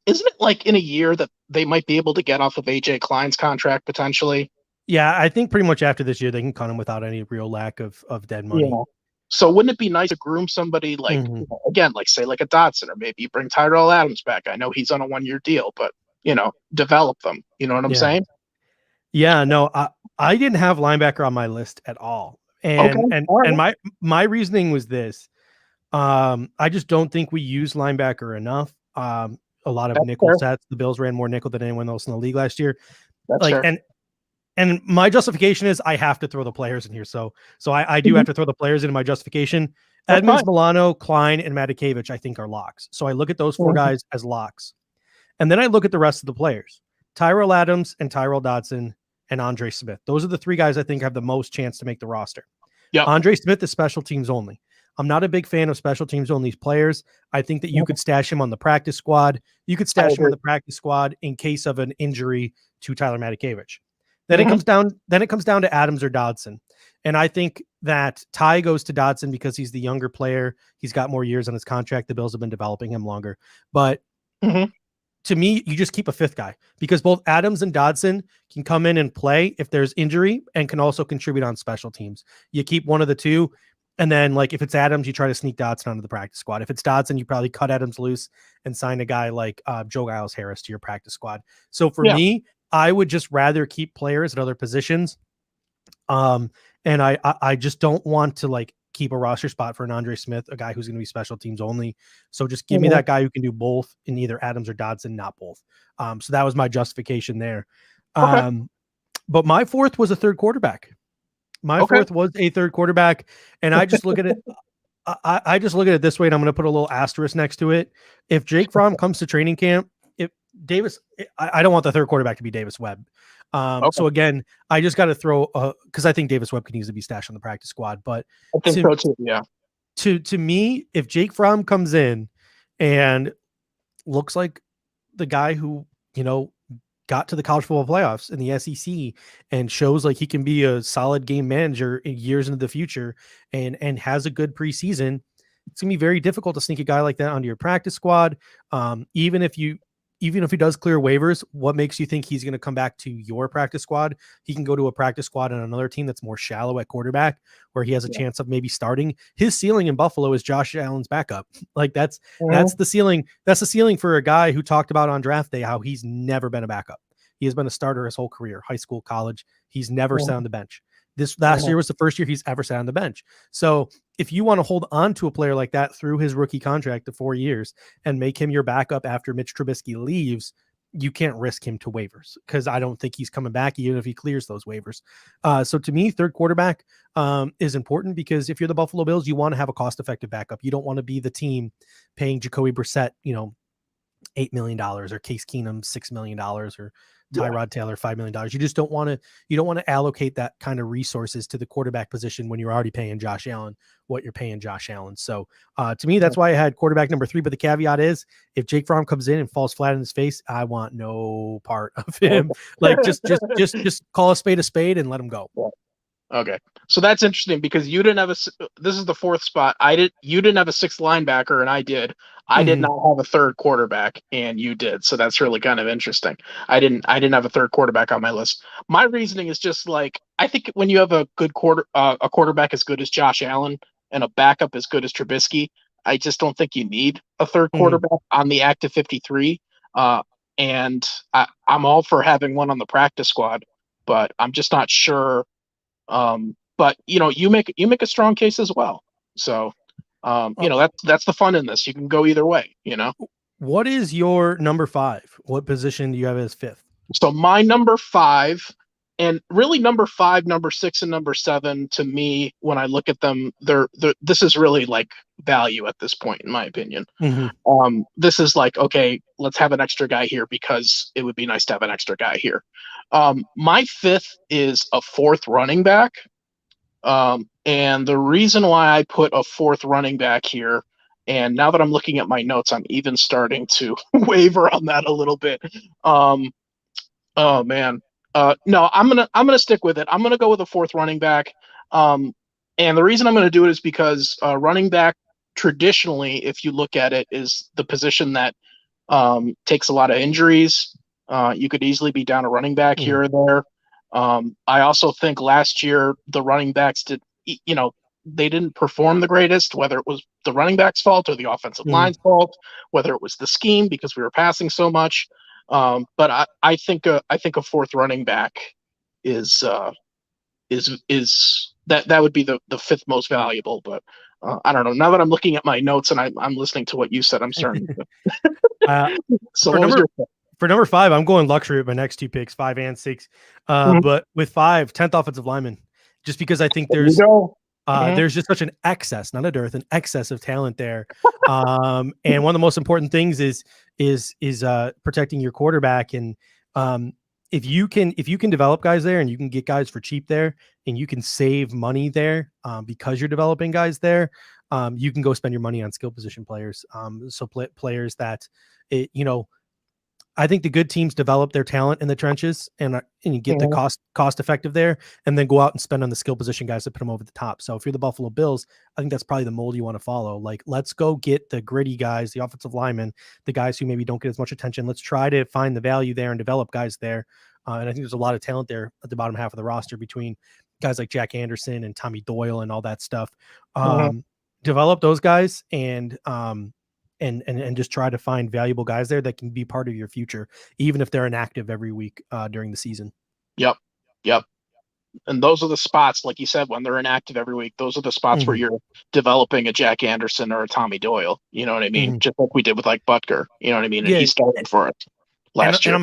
isn't it like in a year that they might be able to get off of AJ Klein's contract potentially? Yeah, I think pretty much after this year they can cut him without any real lack of dead money. Yeah. So wouldn't it be nice to groom somebody like again, like say like a Dodson, or maybe you bring Tyrell Adams back? I know he's on a 1-year deal, but develop them. You know what I'm saying? Yeah, no, I didn't have linebacker on my list at all. And my reasoning was this. I just don't think we use linebacker enough. A lot of nickel sets. The Bills ran more nickel than anyone else in the league last year. And my justification is I have to throw the players in here. So I do have to throw the players into my justification. Edmonds, Milano, Klein, and Matakevich, I think, are locks. So I look at those 4 guys as locks. And then I look at the rest of the players. Tyrell Adams and Tyrell Dodson and Andre Smith. Those are the 3 guys I think have the most chance to make the roster. Yep. Andre Smith is special teams only. I'm not a big fan of special teams only players. I think that you could stash him on the practice squad. You could stash him on the practice squad in case of an injury to Tyler Matakevich. Then it comes down to Adams or Dodson. And I think that Ty goes to Dodson because he's the younger player. He's got more years on his contract. The Bills have been developing him longer. But to me, you just keep a 5th guy because both Adams and Dodson can come in and play if there's injury and can also contribute on special teams. You keep one of the 2. And then like, if it's Adams, you try to sneak Dodson onto the practice squad. If it's Dodson, you probably cut Adams loose and sign a guy like Joe Giles Harris to your practice squad. So for me, I would just rather keep players at other positions. And I just don't want to like keep a roster spot for an Andre Smith, a guy who's going to be special teams only. So just give me that guy who can do both in either Adams or Dodson, not both. So that was my justification there. But my 4th was a 3rd quarterback. My 4th was a 3rd quarterback. And I just look at it. I just look at it this way, and I'm going to put a little asterisk next to it. If Jake Fromm comes to training camp, if Davis, I don't want the 3rd quarterback to be Davis Webb. So again, I just got to throw because I think Davis Webb can easily be stashed on the practice squad. But I think so too. Yeah. To me, if Jake Fromm comes in and looks like the guy who got to the college football playoffs in the SEC and shows like he can be a solid game manager in years into the future and has a good preseason, it's gonna be very difficult to sneak a guy like that onto your practice squad. Even if he does clear waivers, what makes you think he's going to come back to your practice squad? He can go to a practice squad on another team that's more shallow at quarterback, where he has a chance of maybe starting. His ceiling in Buffalo is Josh Allen's backup. Like that's the ceiling. That's the ceiling for a guy who talked about on draft day how he's never been a backup. He has been a starter his whole career, high school, college. He's never sat on the bench. This last year was the first year he's ever sat on the bench. So if you want to hold on to a player like that through his rookie contract of 4 years and make him your backup after Mitch Trubisky leaves, you can't risk him to waivers because I don't think he's coming back even if he clears those waivers. So to me, 3rd quarterback is important because if you're the Buffalo Bills, you want to have a cost-effective backup. You don't want to be the team paying Jacoby Brissett, $8 million, or Case Keenum $6 million, or Tyrod Taylor $5 million. You just don't want to allocate that kind of resources to the quarterback position when you're already paying Josh Allen what you're paying Josh Allen. So to me, that's why I had quarterback number 3. But the caveat is, if Jake Fromm comes in and falls flat in his face, I want no part of him. Like just call a spade and let him go. Okay. So that's interesting because you didn't have this is the 4th spot. You didn't have a 6th linebacker and I did. I did not have a 3rd quarterback and you did. So that's really kind of interesting. I didn't have a 3rd quarterback on my list. My reasoning is just like, I think when you have a good a quarterback as good as Josh Allen and a backup as good as Trubisky, I just don't think you need a 3rd quarterback on the active 53. And I'm all for having one on the practice squad, but I'm just not sure. But you make a strong case as well. So, that's the fun in this. You can go either way, What is your number 5? What position do you have as 5th? So my number 5, and really number 5, number 6, and number 7 to me, when I look at them, this is really like value at this point, in my opinion. This is like, okay, let's have an extra guy here because it would be nice to have an extra guy here. My 5th is a 4th running back. And the reason why I put a 4th running back here, and now that I'm looking at my notes, I'm even starting to waver on that a little bit. Oh man. No, I'm gonna stick with it. I'm gonna go with a 4th running back. And the reason I'm gonna do it is because running back, traditionally, if you look at it, is the position that takes a lot of injuries. You could easily be down a running back here or there. I also think last year the running backs they didn't perform the greatest, whether it was the running back's fault or the offensive line's fault, whether it was the scheme because we were passing so much. But I think a 4th running back is that would be the 5th most valuable. But I don't know. Now that I'm looking at my notes and I'm listening to what you said, I'm starting to. So for number 5, I'm going luxury with my next 2 picks, 5 and 6. But with 5, 10th offensive lineman, just because I think there's just such an excess, not a dearth, an excess of talent there. And one of the most important things is protecting your quarterback. And if you can develop guys there and you can get guys for cheap there and you can save money there because you're developing guys there, you can go spend your money on skill position players. So players that, I think the good teams develop their talent in the trenches and you get the cost effective there, and then go out and spend on the skill position guys to put them over the top. So if you're the Buffalo Bills, I think that's probably the mold you want to follow. Like, let's go get the gritty guys, the offensive linemen, the guys who maybe don't get as much attention. Let's try to find the value there and develop guys there. And I think there's a lot of talent there at the bottom half of the roster between guys like Jack Anderson and Tommy Doyle and all that stuff. Develop those guys and just try to find valuable guys there that can be part of your future, even if they're inactive every week during the season. Yep. And those are the spots, like you said, when they're inactive every week, those are the spots where you're developing a Jack Anderson or a Tommy Doyle. You know what I mean? Just like we did with like Butker. You know what I mean? And he started for it last year.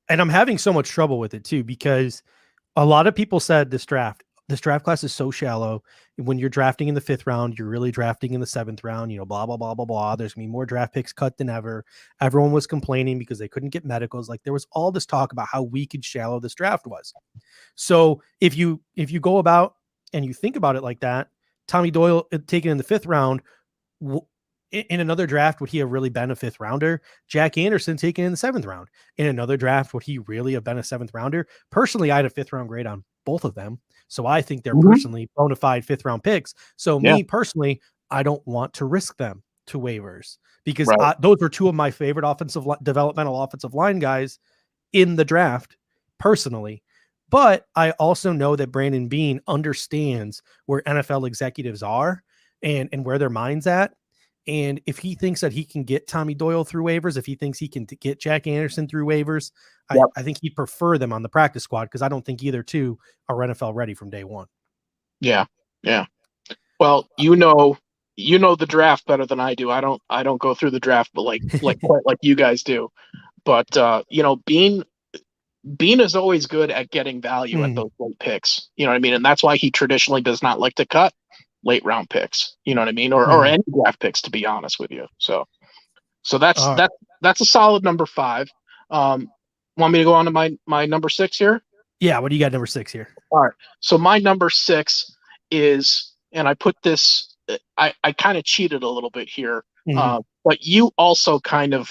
And I'm having so much trouble with it too, because a lot of people said this draft class is so shallow. When you're drafting in the 5th round, you're really drafting in the 7th round, blah, blah, blah, blah, blah. There's gonna be more draft picks cut than ever. Everyone was complaining because they couldn't get medicals. Like, there was all this talk about how weak and shallow this draft was. So if you go about and you think about it like that, Tommy Doyle taken in the 5th round, in another draft, would he have really been a 5th rounder? Jack Anderson taken in the 7th round. In another draft, would he really have been a 7th rounder? Personally, I had a 5th round grade on both of them. So I think they're personally bona fide 5th round picks. So me personally, I don't want to risk them to waivers because those were 2 of my favorite developmental offensive line guys in the draft personally. But I also know that Brandon Beane understands where NFL executives are and where their mind's at. And if he thinks that he can get Tommy Doyle through waivers, if he thinks he can get Jack Anderson through waivers, I think he'd prefer them on the practice squad, because I don't think either 2 are NFL ready from day one. Yeah. Well, you know the draft better than I do. I don't go through the draft, but like you guys do. But Beane is always good at getting value at those late picks. You know what I mean? And that's why he traditionally does not like to cut late round picks, you know what I mean? Or any draft picks, to be honest with you. So that's that's a solid number 5. Want me to go on to my number 6 here? Yeah, what do you got number 6 here? All right. So my number 6 is, and I put this, I kind of cheated a little bit here, but you also kind of,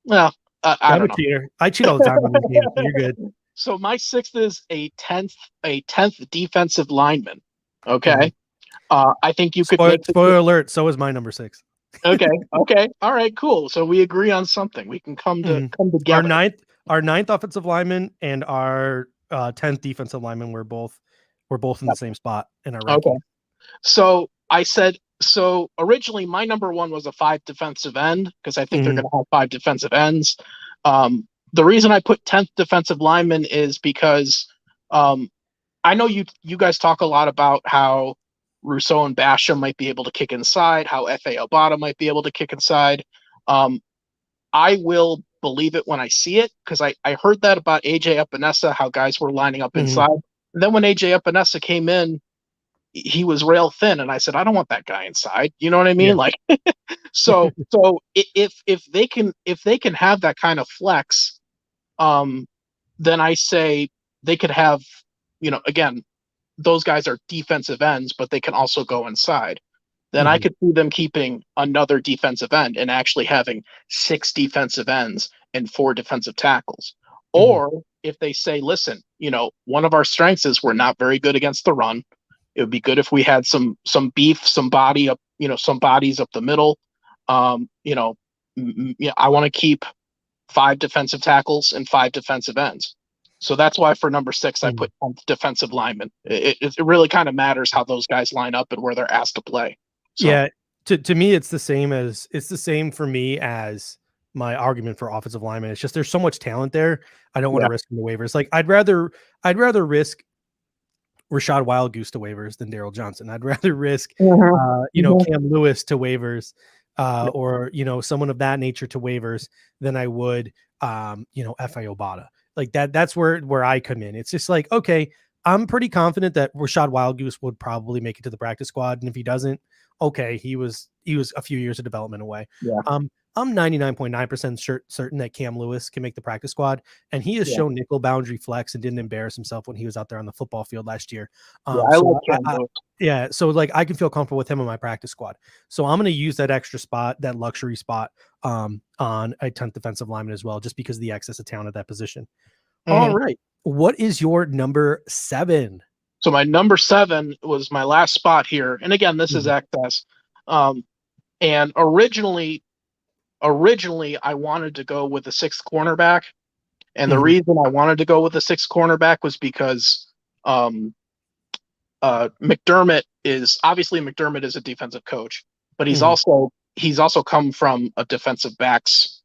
well, I don't know. Cheater. I cheat all the time on these games. So you're good. So my 6th is a 10th defensive lineman. Okay. I think you could make spoiler alert. So is my number 6. Okay. All right, cool. So we agree on something. We can come together. Our ninth offensive lineman and our 10th defensive lineman we're both in the same spot in our ranking. Okay. So I said, originally my number 1 was a 5 defensive end, because I think they're going to have 5 defensive ends. The reason I put 10th defensive lineman is because I know you guys talk a lot about how Rousseau and Basham might be able to kick inside, how F.A. Obada might be able to kick inside. I will believe it when I see it, because I heard that about A.J. Epinesa, how guys were lining up inside. And then when A.J. Epinesa came in, he was rail thin, and I said, I don't want that guy inside. You know what I mean? Yeah. Like, so if they can have that kind of flex, then I say they could have, again, those guys are defensive ends, but they can also go inside. Then I could see them keeping another defensive end and actually having 6 defensive ends and 4 defensive tackles. Or if they say, listen, one of our strengths is we're not very good against the run. It would be good if we had some beef, some body up, some bodies up the middle. I want to keep 5 defensive tackles and 5 defensive ends. So that's why for number 6, I put defensive lineman. It really kind of matters how those guys line up and where they're asked to play. So. Yeah. To me, it's the same for me as my argument for offensive lineman. It's just, there's so much talent there. I don't want to risk the waivers. Like I'd rather risk Rashad Wildgoose to waivers than Daryl Johnson. I'd rather risk, Cam Lewis to waivers, or, someone of that nature to waivers than I would, F.A. Obada. Like that's where I come in. It's just like, okay, I'm pretty confident that Rashad Wildgoose would probably make it to the practice squad. And if he doesn't, okay, he was a few years of development away. Yeah. I'm 99.9% certain that Cam Lewis can make the practice squad, and he has shown nickel boundary flex and didn't embarrass himself when he was out there on the football field last year. So like I can feel comfortable with him on my practice squad. So I'm going to use that extra spot, that luxury spot, on a 10th defensive lineman as well, just because of the excess of talent at that position. All right, what is your number 7? So my number 7 was my last spot here, and again, this is excess. And originally I wanted to go with the 6th cornerback. And the reason I wanted to go with the 6th cornerback was because McDermott is a defensive coach, but he's also come from a defensive backs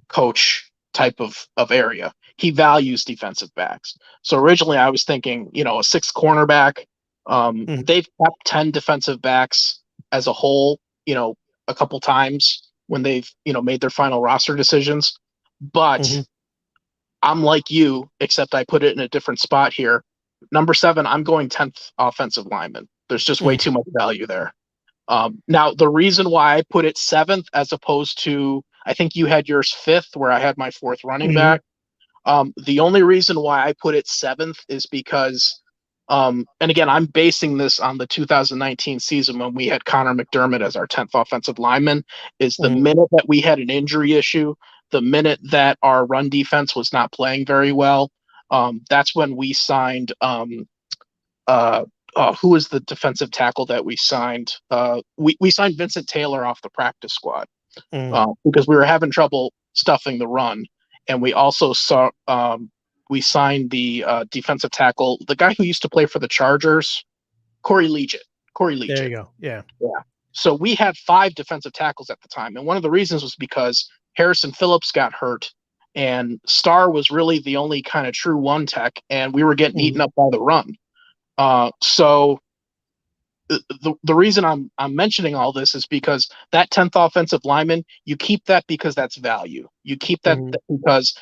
coach type of area. He values defensive backs. So originally I was thinking, a 6th cornerback. They've kept 10 defensive backs as a whole, a couple times when they've, made their final roster decisions. But I'm like you, except I put it in a different spot here. Number 7, I'm going 10th offensive lineman. There's just way too much value there. Now, the reason why I put it 7th as opposed to, I think you had yours 5th, where I had my 4th running back. The only reason why I put it 7th is because, and again, I'm basing this on the 2019 season when we had Connor McDermott as our 10th offensive lineman, is the minute that we had an injury issue, the minute that our run defense was not playing very well, that's when we signed, who was the defensive tackle that we signed? We signed Vincent Taylor off the practice squad because we were having trouble stuffing the run. And we also we signed the defensive tackle, the guy who used to play for the Chargers, Corey Legett. There you go. Yeah. So we had 5 defensive tackles at the time. And one of the reasons was because Harrison Phillips got hurt and Starr was really the only kind of true one tech, and we were getting eaten up by the run. So the reason I'm mentioning all this is because that 10th offensive lineman, you keep that because that's value. You keep that because,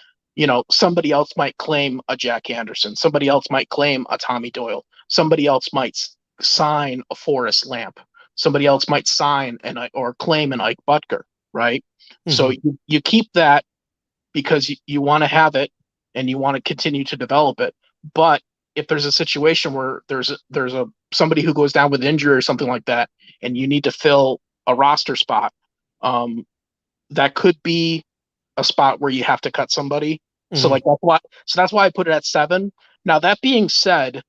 somebody else might claim a Jack Anderson. Somebody else might claim a Tommy Doyle. Somebody else might sign a Forrest Lamp. Somebody else might sign or claim an Ike Butker. right? So you keep that because you want to have it and you want to continue to develop it. But if there's a situation where there's a somebody who goes down with injury or something like that, and you need to fill a roster spot, that could be a spot where you have to cut somebody. So that's why I put it at 7. Now, that being said,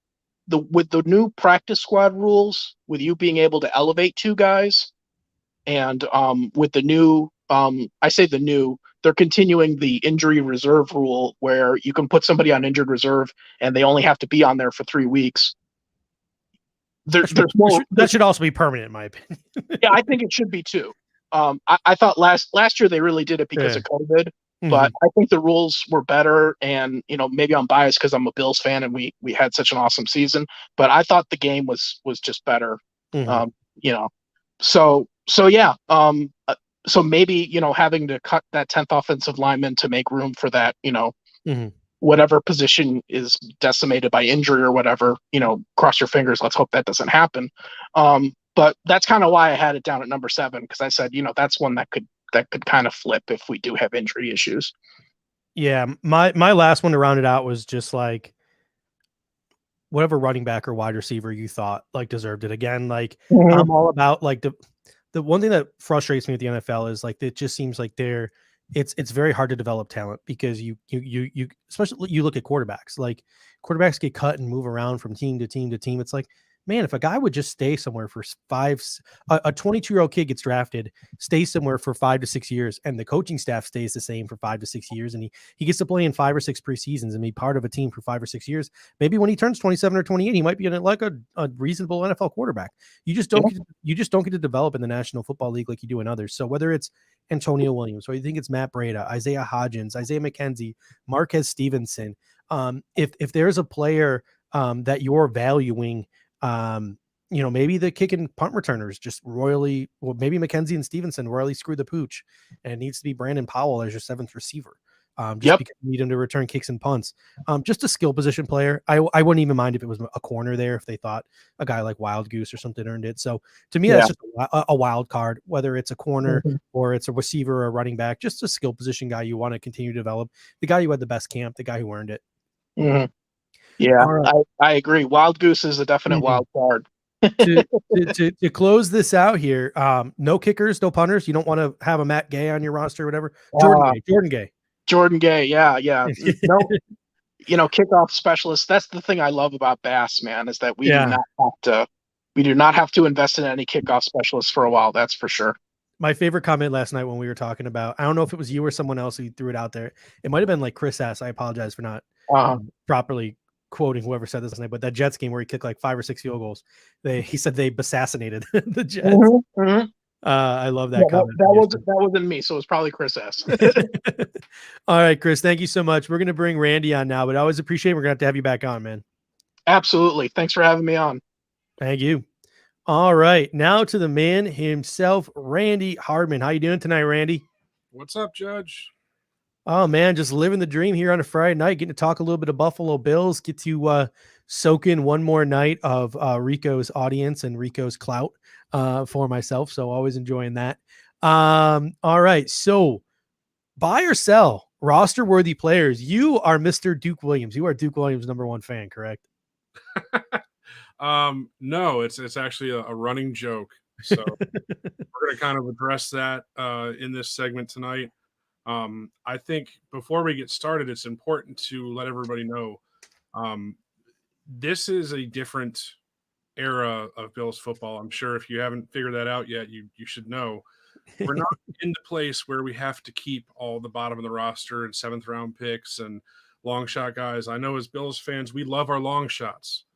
with the new practice squad rules, with you being able to elevate 2 guys, and with the new, they're continuing the injury reserve rule where you can put somebody on injured reserve and they only have to be on there for 3 weeks. That should also be permanent, in my opinion. Yeah, I think it should be too. I thought last year they really did it because of COVID, but I think the rules were better. And maybe I'm biased because I'm a Bills fan and we had such an awesome season. But I thought the game was just better. So yeah. So maybe having to cut that 10th offensive lineman to make room for that. Whatever position is decimated by injury or whatever. Cross your fingers. Let's hope that doesn't happen. But that's kind of why I had it down at number 7, because I said, that's one that could kind of flip if we do have injury issues. Yeah, my last one to round it out was just like whatever running back or wide receiver you thought like deserved it. Again, like I'm all about like the one thing that frustrates me with the NFL is like it just seems like it's very hard to develop talent because you especially you look at quarterbacks, like quarterbacks get cut and move around from team to team to team. It's like, man, if a guy would just stay somewhere for a 22-year-old kid gets drafted, stays somewhere for 5 to 6 years, and the coaching staff stays the same for 5 to 6 years, and he gets to play in 5 or 6 preseasons and be part of a team for 5 or 6 years. Maybe when he turns 27 or 28, he might be like a reasonable NFL quarterback. You just don't get to develop in the National Football League like you do in others. So whether it's Antonio Williams, or you think it's Matt Breida, Isaiah Hodgins, Isaiah McKenzie, Marquez Stevenson, if there's a player that you're valuing, maybe the kick and punt returners just maybe McKenzie and Stevenson royally screw the pooch, and it needs to be Brandon Powell as your 7th receiver. Because you need him to return kicks and punts. Just a skill position player. I wouldn't even mind if it was a corner there, if they thought a guy like Wild Goose or something earned it. So to me, that's just a wild card, whether it's a corner or it's a receiver or a running back, just a skill position guy you want to continue to develop, the guy who had the best camp, the guy who earned it. Yeah, right. I agree. Wild Goose is a definite wild card. to close this out here, no kickers, no punters. You don't want to have a Matt Gay on your roster or whatever. Jordan Gay. Yeah. No, kickoff specialist. That's the thing I love about Bass, man, is that we do not have to invest in any kickoff specialists for a while. That's for sure. My favorite comment last night when we were talking about, I don't know if it was you or someone else who threw it out there. It might've been like Chris S. I apologize for not properly quoting whoever said this last night, but that Jets game where he kicked like 5 or 6 field goals, he said they assassinated the Jets. I love that comment. That wasn't me, so it was probably Chris S. All right, Chris, thank you so much. We're going to bring Randy on now, but I always appreciate we're going to have you back on, man. Absolutely. Thanks for having me on. Thank you. All right, now to the man himself, Randy Hardman. How you doing tonight, Randy? What's up, Judge? Oh, man, just living the dream here on a Friday night, getting to talk a little bit of Buffalo Bills, get to soak in one more night of Rico's audience and Rico's clout for myself. So always enjoying that. All right, so buy or sell roster-worthy players. You are Mr. Duke Williams. You are Duke Williams' #1 fan, correct? No, it's actually a running joke. So we're going to kind of address that in this segment tonight. I think before we get started, it's important to let everybody know this is a different era of Bills football. I'm sure if you haven't figured that out yet, you should know. We're not in the place where we have to keep all the bottom of the roster and 7th round picks and long shot guys. I know as Bills fans, we love our long shots.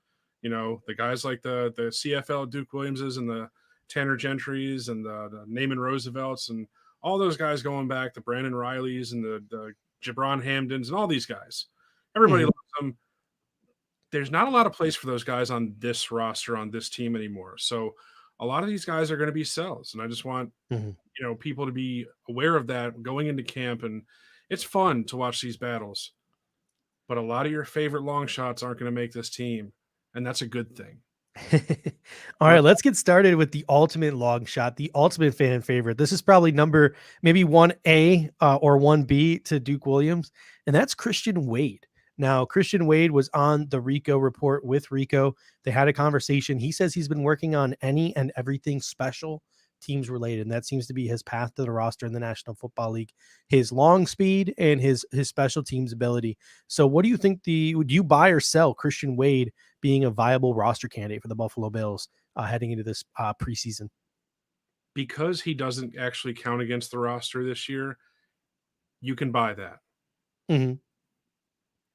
The guys like the CFL Duke Williamses and the Tanner Gentrys and the Naaman Roosevelts and all those guys going back, the Brandon Rileys and the Gibran Hamdens and all these guys. Everybody loves them. There's not a lot of place for those guys on this roster, on this team anymore. So a lot of these guys are going to be sells. And I just want, people to be aware of that going into camp. And it's fun to watch these battles. But a lot of your favorite long shots aren't going to make this team. And that's a good thing. All right, let's get started with the ultimate long shot, the ultimate fan favorite. This is probably number maybe 1A or 1B to Duke Williams, and that's Christian Wade. Now, Christian Wade was on the Rico Report with Rico. They had a conversation. He says he's been working on any and everything special teams related, and that seems to be his path to the roster in the National Football League, his long speed and his special teams ability. So what do you think would you buy or sell Christian Wade being a viable roster candidate for the Buffalo Bills heading into this preseason? Because he doesn't actually count against the roster this year, you can buy that. Mm-hmm.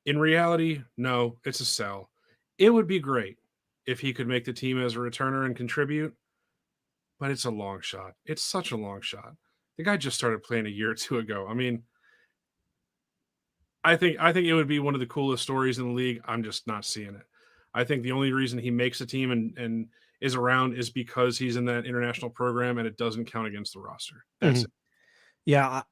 In reality, no, it's a sell. It would be great if he could make the team as a returner and contribute, but it's a long shot. It's such a long shot. The guy just started playing a year or two ago. I mean, I think it would be one of the coolest stories in the league. I'm just not seeing it. I think the only reason he makes a team and is around is because he's in that international program and it doesn't count against the roster. That's it. Yeah.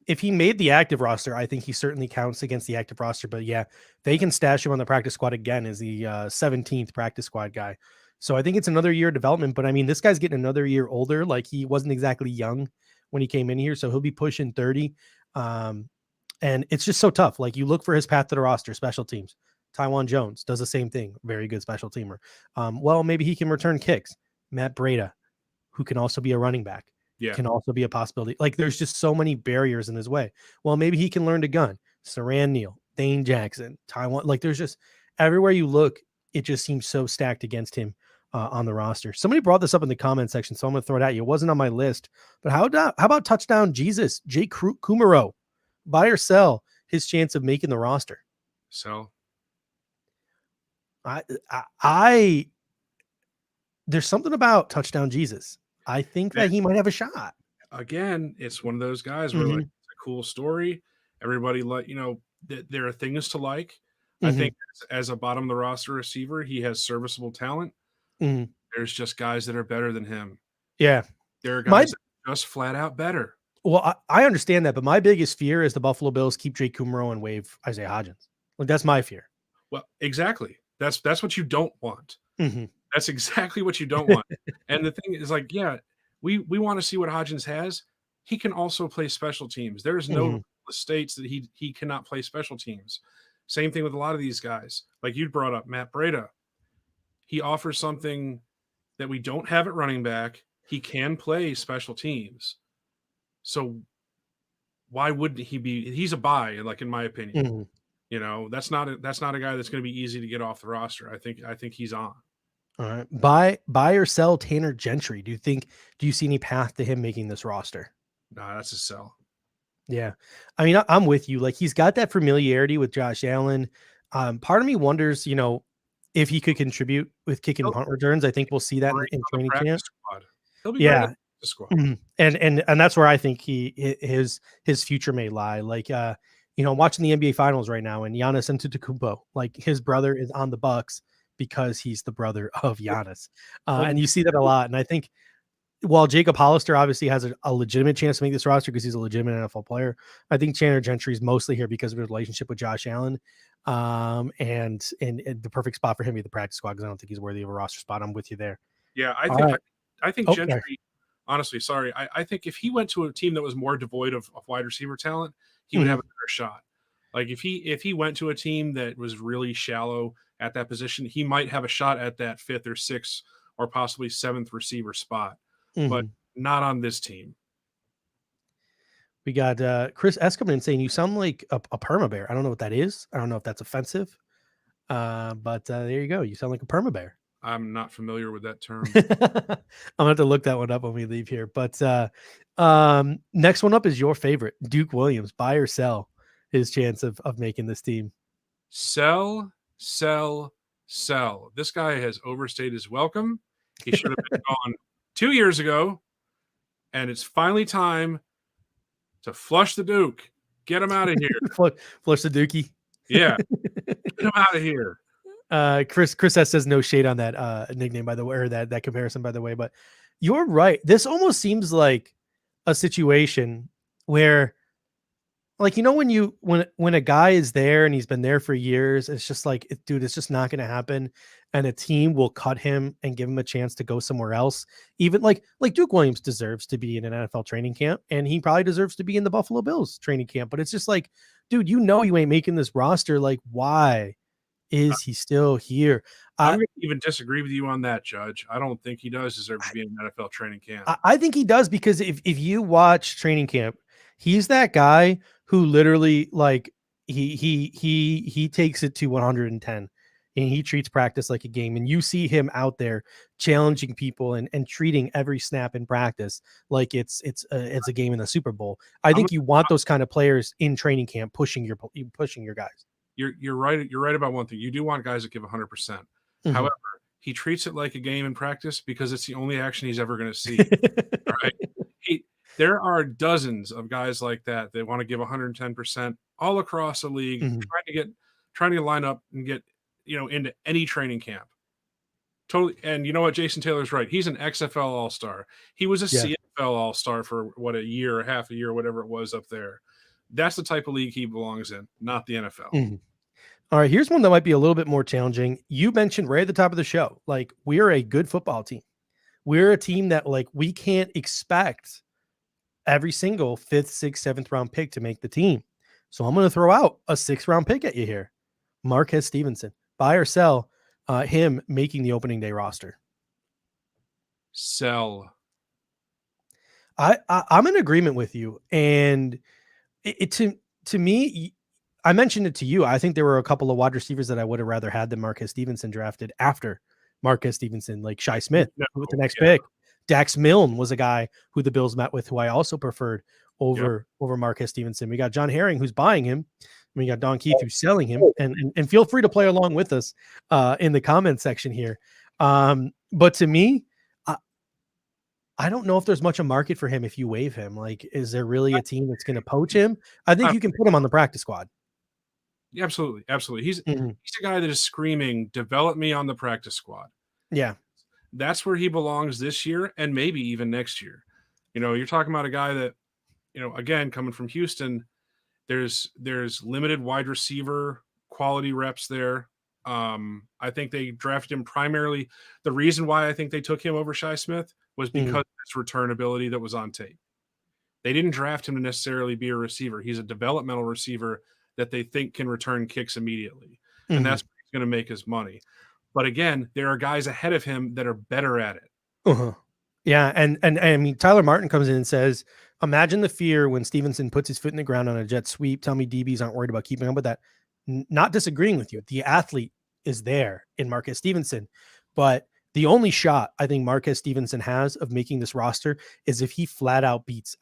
If he made the active roster, I think he certainly counts against the active roster. But yeah, they can stash him on the practice squad again as the 17th practice squad guy. So I think it's another year of development. But I mean, this guy's getting another year older. Like, he wasn't exactly young when he came in here, so he'll be pushing 30. And it's just so tough. Like, you look for his path to the roster, special teams. Taiwan Jones does the same thing. Very good special teamer. Well, maybe he can return kicks. Matt Breida, who can also be a running back. Can also be a possibility. Like, there's just so many barriers in his way. Well, maybe he can learn to gun. Saran Neal, Dane Jackson, Taiwan. Like, there's just everywhere you look, it just seems so stacked against him on the roster. Somebody brought this up in the comment section, so I'm going to throw it at you. It wasn't on my list, but how about touchdown Jesus, Jake Kumaro? Buy or sell his chance of making the roster? Sell. I there's something about touchdown Jesus. I think that he might have a shot. Again, it's one of those guys where like, it's a cool story. Everybody there are things to like. I think as a bottom of the roster receiver, he has serviceable talent. There's just guys that are better than him. Yeah. There are guys that are just flat out better. Well, I understand that, but my biggest fear is the Buffalo Bills keep Jake Kumaro and waive Isaiah Hodgins. Like, that's my fear. Well, exactly. That's what you don't want. That's exactly what you don't want. And the thing is, like, yeah, we want to see what Hodgins has. He can also play special teams. There's no states that he cannot play special teams. Same thing with a lot of these guys. Like you brought up, Matt Breida. He offers something that we don't have at running back. He can play special teams. So why wouldn't he be? He's a buy, like, in my opinion. You know, that's not a guy that's going to be easy to get off the roster. I think he's on. All right. Buy or sell Tanner Gentry. Do you see any path to him making this roster? Nah, that's a sell. Yeah. I mean, I'm with you. Like, he's got that familiarity with Josh Allen. Part of me wonders, if he could contribute with kick and punt returns. I think we'll see that in training camp. He'll be right in the squad. And that's where I think his future may lie. Like, watching the NBA finals right now, and Giannis Antetokounmpo, like, his brother is on the Bucks because he's the brother of Giannis. And you see that a lot. And I think while Jacob Hollister obviously has a legitimate chance to make this roster because he's a legitimate NFL player, I think Tanner Gentry is mostly here because of his relationship with Josh Allen. And the perfect spot for him to be the practice squad, because I don't think he's worthy of a roster spot. I'm with you there. Yeah, I think Gentry, honestly, sorry. I think if he went to a team that was more devoid of wide receiver talent, he would have a better shot. Like, if he went to a team that was really shallow at that position, he might have a shot at that 5th or 6th or possibly 7th receiver spot, but not on this team. We got Chris Escobar saying you sound like a perma bear. I don't know what that is. I don't know if that's offensive, but there you go. You sound like a perma bear. I'm not familiar with that term. I'm gonna have to look that one up when we leave here. But next one up is your favorite, Duke Williams. Buy or sell his chance of making this team? Sell. This guy has overstayed his welcome. He should have been gone 2 years ago, and it's finally time to flush the Duke. Get him out of here. Flush the Dookie. Yeah, get him out of here. Chris S says no shade on that nickname, by the way, or that comparison, by the way. But you're right. This almost seems like a situation where Like, when a guy is there and he's been there for years, it's just like, dude, it's just not going to happen. And a team will cut him and give him a chance to go somewhere else. Even like Duke Williams deserves to be in an NFL training camp, and he probably deserves to be in the Buffalo Bills training camp. But it's just like, dude, you ain't making this roster. Like, why is he still here? I'm going to even disagree with you on that, Judge. I don't think he does deserve to be in an NFL training camp. I think he does, because if you watch training camp, he's that guy who literally, like, he takes it to 110, and he treats practice like a game, and you see him out there challenging people and treating every snap in practice like it's a game in the Super Bowl. I think you want those kind of players in training camp pushing your guys. You're right. You're right about one thing. You do want guys that give 100%. Mm-hmm. However, he treats it like a game in practice because it's the only action he's ever going to see. Right? There are dozens of guys like that want to give 110% all across the league, trying to line up and get into any training camp. Totally. And you know what? Jason Taylor's right. He's an XFL All-Star. He was a CFL All-Star for a year, or half a year, whatever it was up there. That's the type of league he belongs in, not the NFL. Mm-hmm. All right, here's one that might be a little bit more challenging. You mentioned right at the top of the show, like, we're a good football team. We're a team that, like, we can't expect every single 5th, 6th, 7th round pick to make the team. So I'm going to throw out a 6th round pick at you here. Marquez Stevenson. Buy or sell him making the opening day roster? Sell. I'm in agreement with you. And to me, I mentioned it to you. I think there were a couple of wide receivers that I would have rather had than Marquez Stevenson drafted after Marquez Stevenson, like Shi Smith with the next pick. Dax Milne was a guy who the Bills met with, who I also preferred over Marquez Stevenson. We got John Herring, who's buying him. We got Don Keith, who's selling him. And feel free to play along with us in the comment section here. But to me, I don't know if there's much a market for him if you waive him. Like, is there really a team that's going to poach him? I think you can put him on the practice squad. Yeah, absolutely. He's a guy that is screaming, develop me on the practice squad. Yeah. That's where he belongs this year and maybe even next year. You're talking about a guy that, again, coming from Houston, there's limited wide receiver quality reps there. I think they drafted him primarily. The reason why I think they took him over Shi Smith was because of his return ability that was on tape. They didn't draft him to necessarily be a receiver. He's a developmental receiver that they think can return kicks immediately. And that's where he's going to make his money. But again, there are guys ahead of him that are better at it. Yeah. And I mean, Tyler Martin comes in and says, imagine the fear when Stevenson puts his foot in the ground on a jet sweep. Tell me DBs aren't worried about keeping up with that. Not disagreeing with you. The athlete is there in Marquez Stevenson, but the only shot I think Marquez Stevenson has of making this roster is if he flat out beats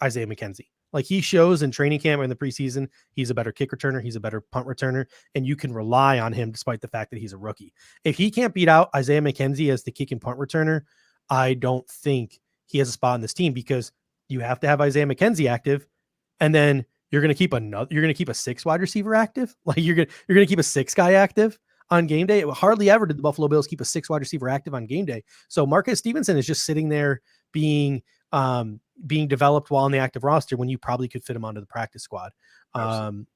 Isaiah McKenzie. Like, he shows in training camp or in the preseason, he's a better kick returner. He's a better punt returner, and you can rely on him despite the fact that he's a rookie. If he can't beat out Isaiah McKenzie as the kick and punt returner, I don't think he has a spot on this team, because you have to have Isaiah McKenzie active, and then you're going to keep a 6 wide receiver active. Like, you're going to keep a 6 guy active on game day. Hardly ever did the Buffalo Bills keep a 6 wide receiver active on game day. So Marquez Stevenson is just sitting there being developed while on the active roster when you probably could fit him onto the practice squad. And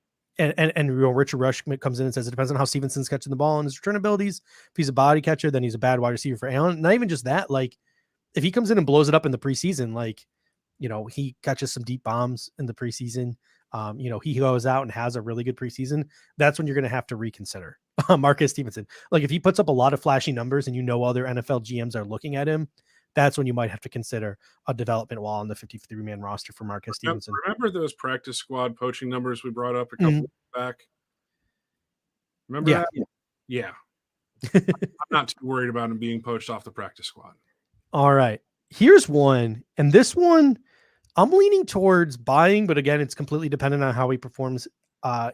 Richard Rush comes in and says it depends on how Stevenson's catching the ball and his return abilities. If he's a body catcher, then he's a bad wide receiver for Allen. Not even just that, like, if he comes in and blows it up in the preseason, like, he catches some deep bombs in the preseason. He goes out and has a really good preseason. That's when you're going to have to reconsider Marquez Stevenson. Like, if he puts up a lot of flashy numbers and other NFL GMs are looking at him, that's when you might have to consider a development while on the 53-man roster for Marquez Stevenson. Remember those practice squad poaching numbers we brought up a couple weeks back? Remember that? Yeah. I'm not too worried about him being poached off the practice squad. All right. Here's one. And this one, I'm leaning towards buying, but again, it's completely dependent on how he performs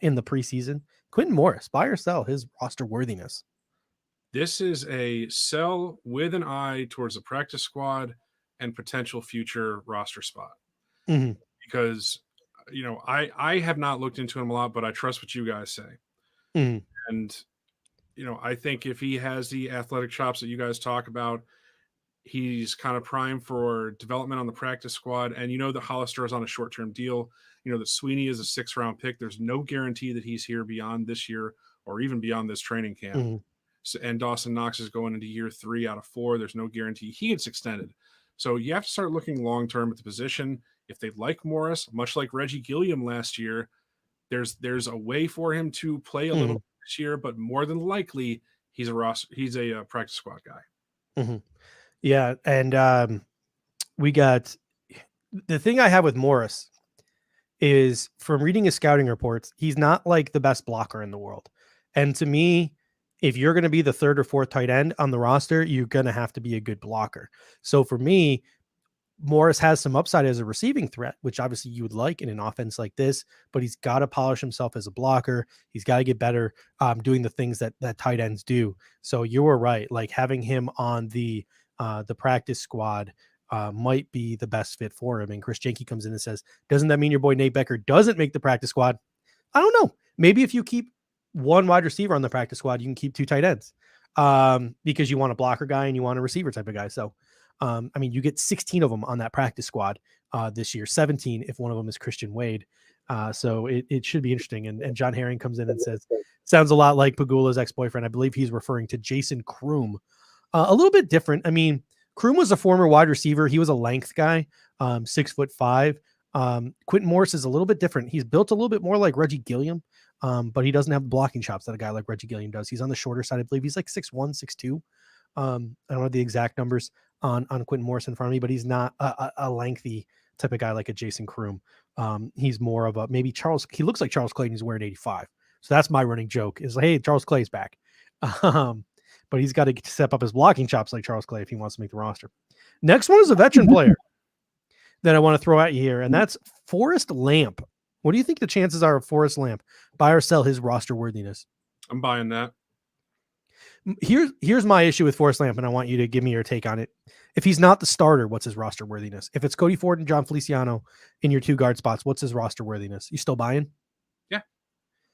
in the preseason. Quentin Morris, buy or sell his roster worthiness? This is a sell with an eye towards the practice squad and potential future roster spot. Because, I have not looked into him a lot, but I trust what you guys say. And, I think if he has the athletic chops that you guys talk about, He's kind of primed for development on the practice squad. And that Hollister is on a short-term deal. That Sweeney is a 6th-round pick. There's no guarantee that he's here beyond this year or even beyond this training camp. Mm-hmm. So, and Dawson Knox is going into year 3 out of 4. There's no guarantee he gets extended. So you have to start looking long-term at the position. If they like Morris, much like Reggie Gilliam last year, there's a way for him to play a little this year, but more than likely he's a practice squad guy. Mm-hmm. Yeah, and we got the thing I have with Morris is from reading his scouting reports, he's not like the best blocker in the world. And to me, if you're going to be the 3rd or 4th tight end on the roster, you're going to have to be a good blocker. So for me, Morris has some upside as a receiving threat, which obviously you would like in an offense like this, but he's got to polish himself as a blocker. He's got to get better doing the things that tight ends do. So you were right. Like having him on the practice squad might be the best fit for him. And Chris Jahnke comes in and says, doesn't that mean your boy Nate Becker doesn't make the practice squad? I don't know. Maybe if you keep one wide receiver on the practice squad, you can keep 2 tight ends because you want a blocker guy and you want a receiver type of guy. So, I mean, you get 16 of them on that practice squad this year, 17 if one of them is Christian Wade. So it should be interesting. And John Herring comes in and says, sounds a lot like Pagula's ex-boyfriend. I believe he's referring to Jason Kroom. A little bit different. I mean, Kroom was a former wide receiver. He was a length guy, 6'5". Quentin Morris is a little bit different. He's built a little bit more like Reggie Gilliam, but he doesn't have the blocking chops that a guy like Reggie Gilliam does. He's on the shorter side. I believe he's like 6'1", 6'2". I don't know the exact numbers on Quentin Morris in front of me, but he's not a lengthy type of guy like a Jason Kroom. He's more of a maybe Charles. He looks like Charles Clay and he's wearing 85. So that's my running joke is like, hey, Charles Clay's back. But he's got to step up his blocking chops like Charles Clay if he wants to make the roster. Next one is a veteran player that I want to throw at you here, and that's Forrest Lamp. What do you think the chances are of Forrest Lamp buy or sell his roster worthiness? I'm buying that. Here's my issue with Forrest Lamp, and I want you to give me your take on it. If he's not the starter, what's his roster worthiness? If it's Cody Ford and John Feliciano in your 2 guard spots, what's his roster worthiness? You still buying?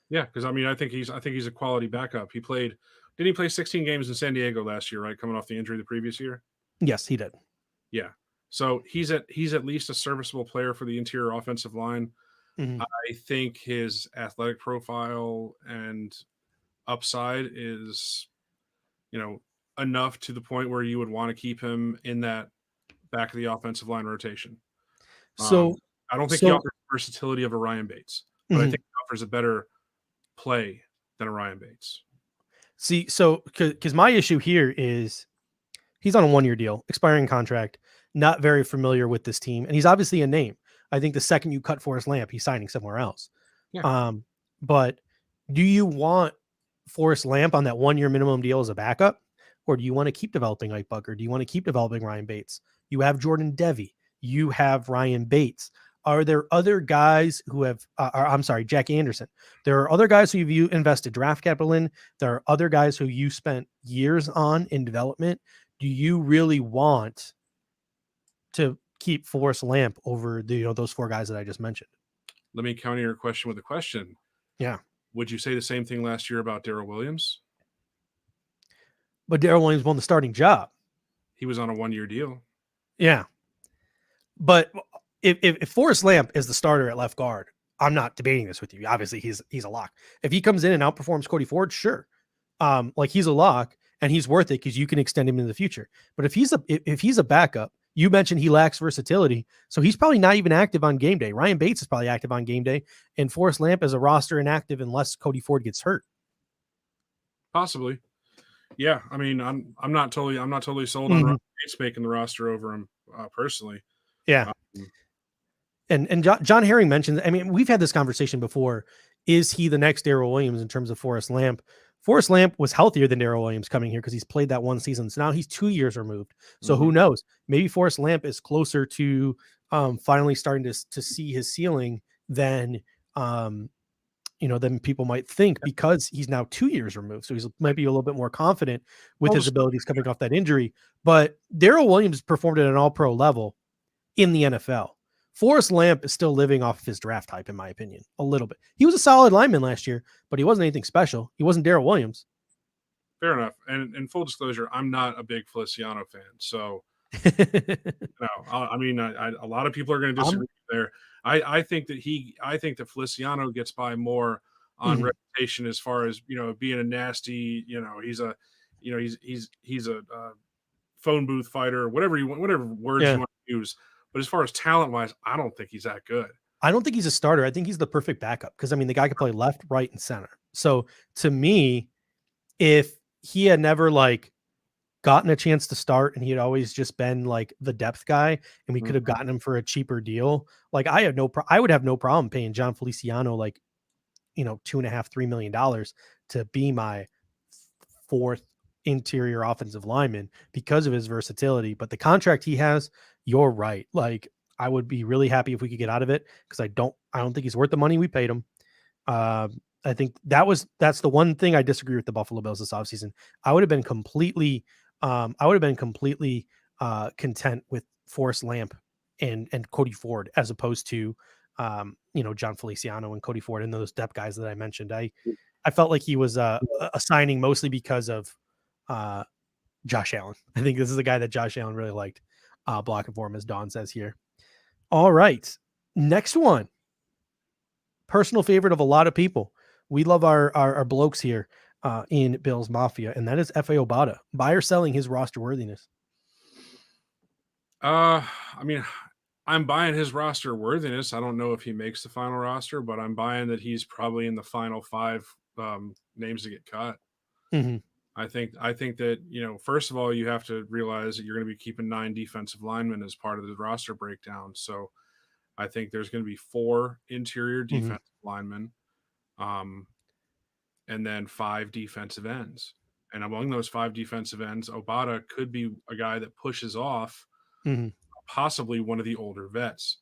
Yeah, because I mean, I think he's a quality backup. Didn't he play 16 games in San Diego last year, right? Coming off the injury the previous year. Yes, he did. Yeah, so he's at least a serviceable player for the interior offensive line. Mm-hmm. I think his athletic profile and upside is, enough to the point where you would want to keep him in that back of the offensive line rotation. So I don't think he offers the versatility of a Ryan Bates, but I think he offers a better play than a Ryan Bates. See, so because my issue here is he's on a 1-year deal, expiring contract, not very familiar with this team, and he's obviously a name. I think the second you cut Forrest Lamp, he's signing somewhere else. Yeah. But do you want Forrest Lamp on that 1-year minimum deal as a backup, or do you want to keep developing Ike Bucker? Do you want to keep developing Ryan Bates? You have Jordan Devy. You have Ryan Bates. Are there other guys who have, Jack Anderson? There are other guys who you invested draft capital in. There are other guys who you spent years on in development. Do you really want to keep Forrest Lamp over those 4 guys that I just mentioned? Let me counter your question with a question. Yeah. Would you say the same thing last year about Darrell Williams? But Darrell Williams won the starting job. He was on a 1-year deal. Yeah. But if Forrest Lamp is the starter at left guard, I'm not debating this with you. Obviously, he's a lock. If he comes in and outperforms Cody Ford, sure. Like he's a lock and he's worth it because you can extend him in the future. But if he's a backup, you mentioned he lacks versatility, so he's probably not even active on game day. Ryan Bates is probably active on game day, and Forrest Lamp is a roster inactive unless Cody Ford gets hurt. Possibly. Yeah, I mean, I'm not totally sold on Ryan Bates making the roster over him personally. Yeah. And John Herring mentioned, I mean, we've had this conversation before. Is he the next Darrell Williams in terms of Forrest Lamp? Forrest Lamp was healthier than Darrell Williams coming here because he's played that 1 season. So now he's 2 years removed. So who knows? Maybe Forrest Lamp is closer to finally starting to see his ceiling than people might think because he's now 2 years removed. So he's might be a little bit more confident with his abilities coming off that injury. But Darrell Williams performed at an all-pro level in the NFL. Forrest Lamp is still living off of his draft hype, in my opinion, a little bit. He was a solid lineman last year, but he wasn't anything special. He wasn't Darrell Williams. Fair enough. And in full disclosure, I'm not a big Feliciano fan. So No, I mean, a lot of people are going to disagree there. I think that Feliciano gets by more on reputation as far as, being a nasty, he's a phone booth fighter, whatever words you want to use. But as far as talent wise, I don't think he's that good. I don't think he's a starter. I think he's the perfect backup because, I mean, the guy can play left, right, and center. So to me, if he had never gotten a chance to start and he had always just been the depth guy and we could have gotten him for a cheaper deal, I would have no problem paying John Feliciano $2.5-3 million to be my fourth interior offensive lineman because of his versatility. But the contract he has, you're right. I would be really happy if we could get out of it because I don't think he's worth the money we paid him. I think that's the one thing I disagree with the Buffalo Bills this offseason. I would have been completely content with Forrest Lamp and Cody Ford as opposed to John Feliciano and Cody Ford and those depth guys that I mentioned. I felt like he was a signing mostly because of Josh Allen. I think this is a guy that Josh Allen really liked blocking for him, as Don says here. All right. Next one. Personal favorite of a lot of people. We love our blokes here in Bills Mafia, and that is F.A. Obada. Buy or selling his roster worthiness? I mean, I'm buying his roster worthiness. I don't know if he makes the final roster, but I'm buying that he's probably in the final 5 names to get cut. Mm-hmm. I think that, first of all, you have to realize that you're going to be keeping 9 defensive linemen as part of the roster breakdown. So I think there's going to be 4 interior defensive linemen, and then 5 defensive ends. And among those 5 defensive ends, Obada could be a guy that pushes off possibly one of the older vets.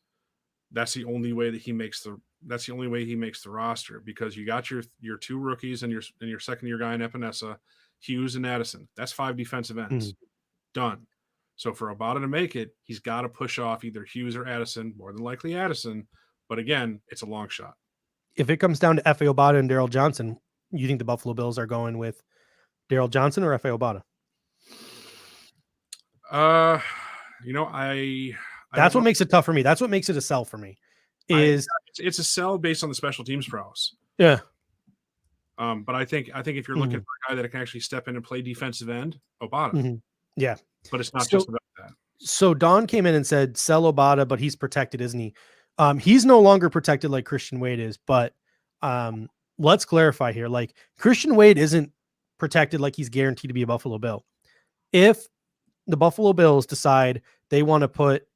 That's the only way that he makes the roster, because you got your 2 rookies and your second year guy in Epinesa, Hughes and Addison. That's 5 defensive ends. Done. So for Obada to make it, he's got to push off either Hughes or Addison, more than likely Addison. But again, it's a long shot. If it comes down to F.A. Obada and Daryl Johnson, you think the Buffalo Bills are going with Daryl Johnson or F.A. Obada? That's what makes it tough for me. That's what makes it a sell for me. It's a sell based on the special teams prowess. Yeah. But I think if you're looking for a guy that can actually step in and play defensive end, Obada. Yeah. But it's not just about that. So Don came in and said, sell Obada, but he's protected, isn't he? He's no longer protected like Christian Wade is, but let's clarify here. Christian Wade isn't protected like he's guaranteed to be a Buffalo Bill. If the Buffalo Bills decide they want to put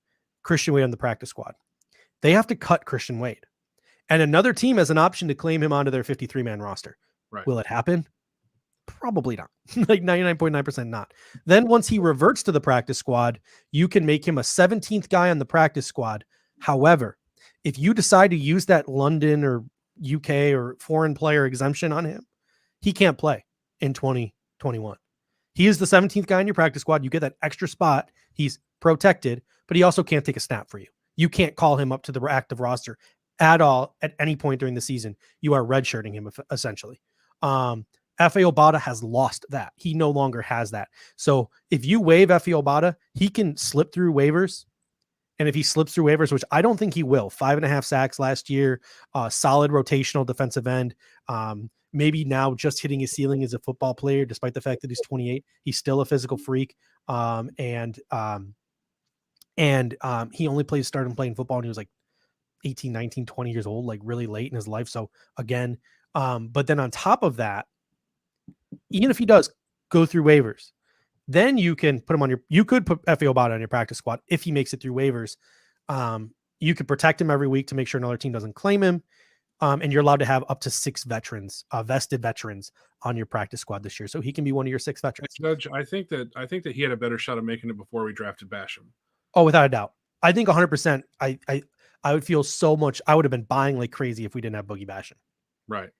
Christian Wade on the practice squad, they have to cut Christian Wade. And another team has an option to claim him onto their 53-man roster. Right. Will it happen? Probably not. 99.9% not. Then once he reverts to the practice squad, you can make him a 17th guy on the practice squad. However, if you decide to use that London or UK or foreign player exemption on him, he can't play in 2021. He is the 17th guy in your practice squad. You get that extra spot. He's protected, but he also can't take a snap for you. You can't call him up to the active roster at all at any point during the season. You are redshirting him essentially. F.A. Obada has lost that. He no longer has that. So if you waive F.A. Obada, he can slip through waivers. And if he slips through waivers, which I don't think he will, 5.5 sacks last year, solid rotational defensive end. Maybe now just hitting his ceiling as a football player, despite the fact that he's 28, he's still a physical freak. And he only started playing football when he was 18, 19, 20 years old, really late in his life. So again, but then on top of that, even if he does go through waivers, then you can put him you could put F.A. Obada on your practice squad if he makes it through waivers. You could protect him every week to make sure another team doesn't claim him. And you're allowed to have up to 6 veterans, vested veterans on your practice squad this year. So he can be one of your 6 veterans. Judge, I think that he had a better shot of making it before we drafted Basham. Oh, without a doubt. I think 100%. I would feel so much. I would have been buying like crazy if we didn't have Boogie Basham. Right.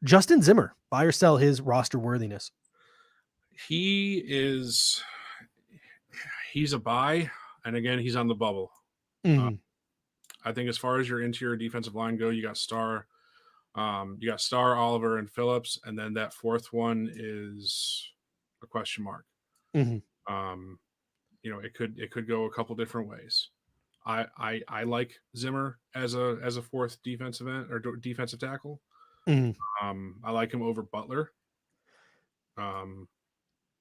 Justin Zimmer, buy or sell his roster worthiness? He's a buy, and again, he's on the bubble. I think as far as your interior defensive line go, you got Starr, Oliver, and Phillips, and then that fourth one is a question mark. It could go a couple different ways. I like Zimmer as a fourth defensive end or defensive tackle. I like him over Butler.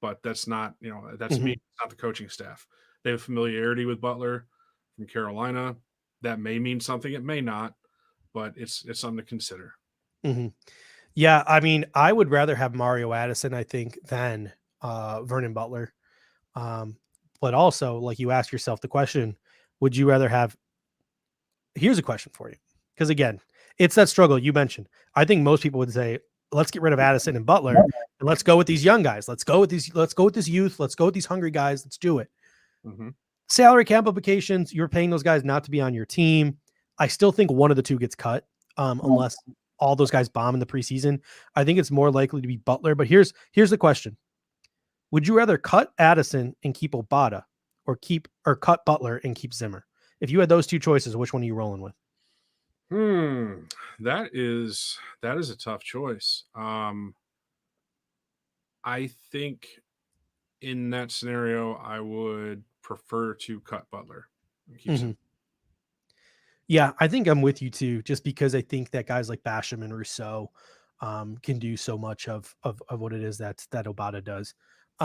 But that's not, that's me, not the coaching staff. They have familiarity with Butler from Carolina. That may mean something. It may not, but it's something to consider. Yeah, I mean, I would rather have Mario Addison, I think, than Vernon Butler. But also, like, you ask yourself the question, would you rather have? Here's a question for you, because again, it's that struggle you mentioned. I think most people would say, let's get rid of Addison and Butler, and let's go with these young guys. Let's go with this youth. Let's go with these hungry guys. Let's do it. Salary cap implications. You're paying those guys not to be on your team. I still think one of the two gets cut, unless all those guys bomb in the preseason. I think it's more likely to be Butler. But here's the question: would you rather cut Addison and keep Obada, or cut Butler and keep Zimmer? If you had those two choices, which one are you rolling with? That is a tough choice. I think in that scenario, I would prefer to cut Butler and keep Zimmer. Yeah, I think I'm with you too, just because I think that guys like Basham and Rousseau can do so much of what it is that Obada does. A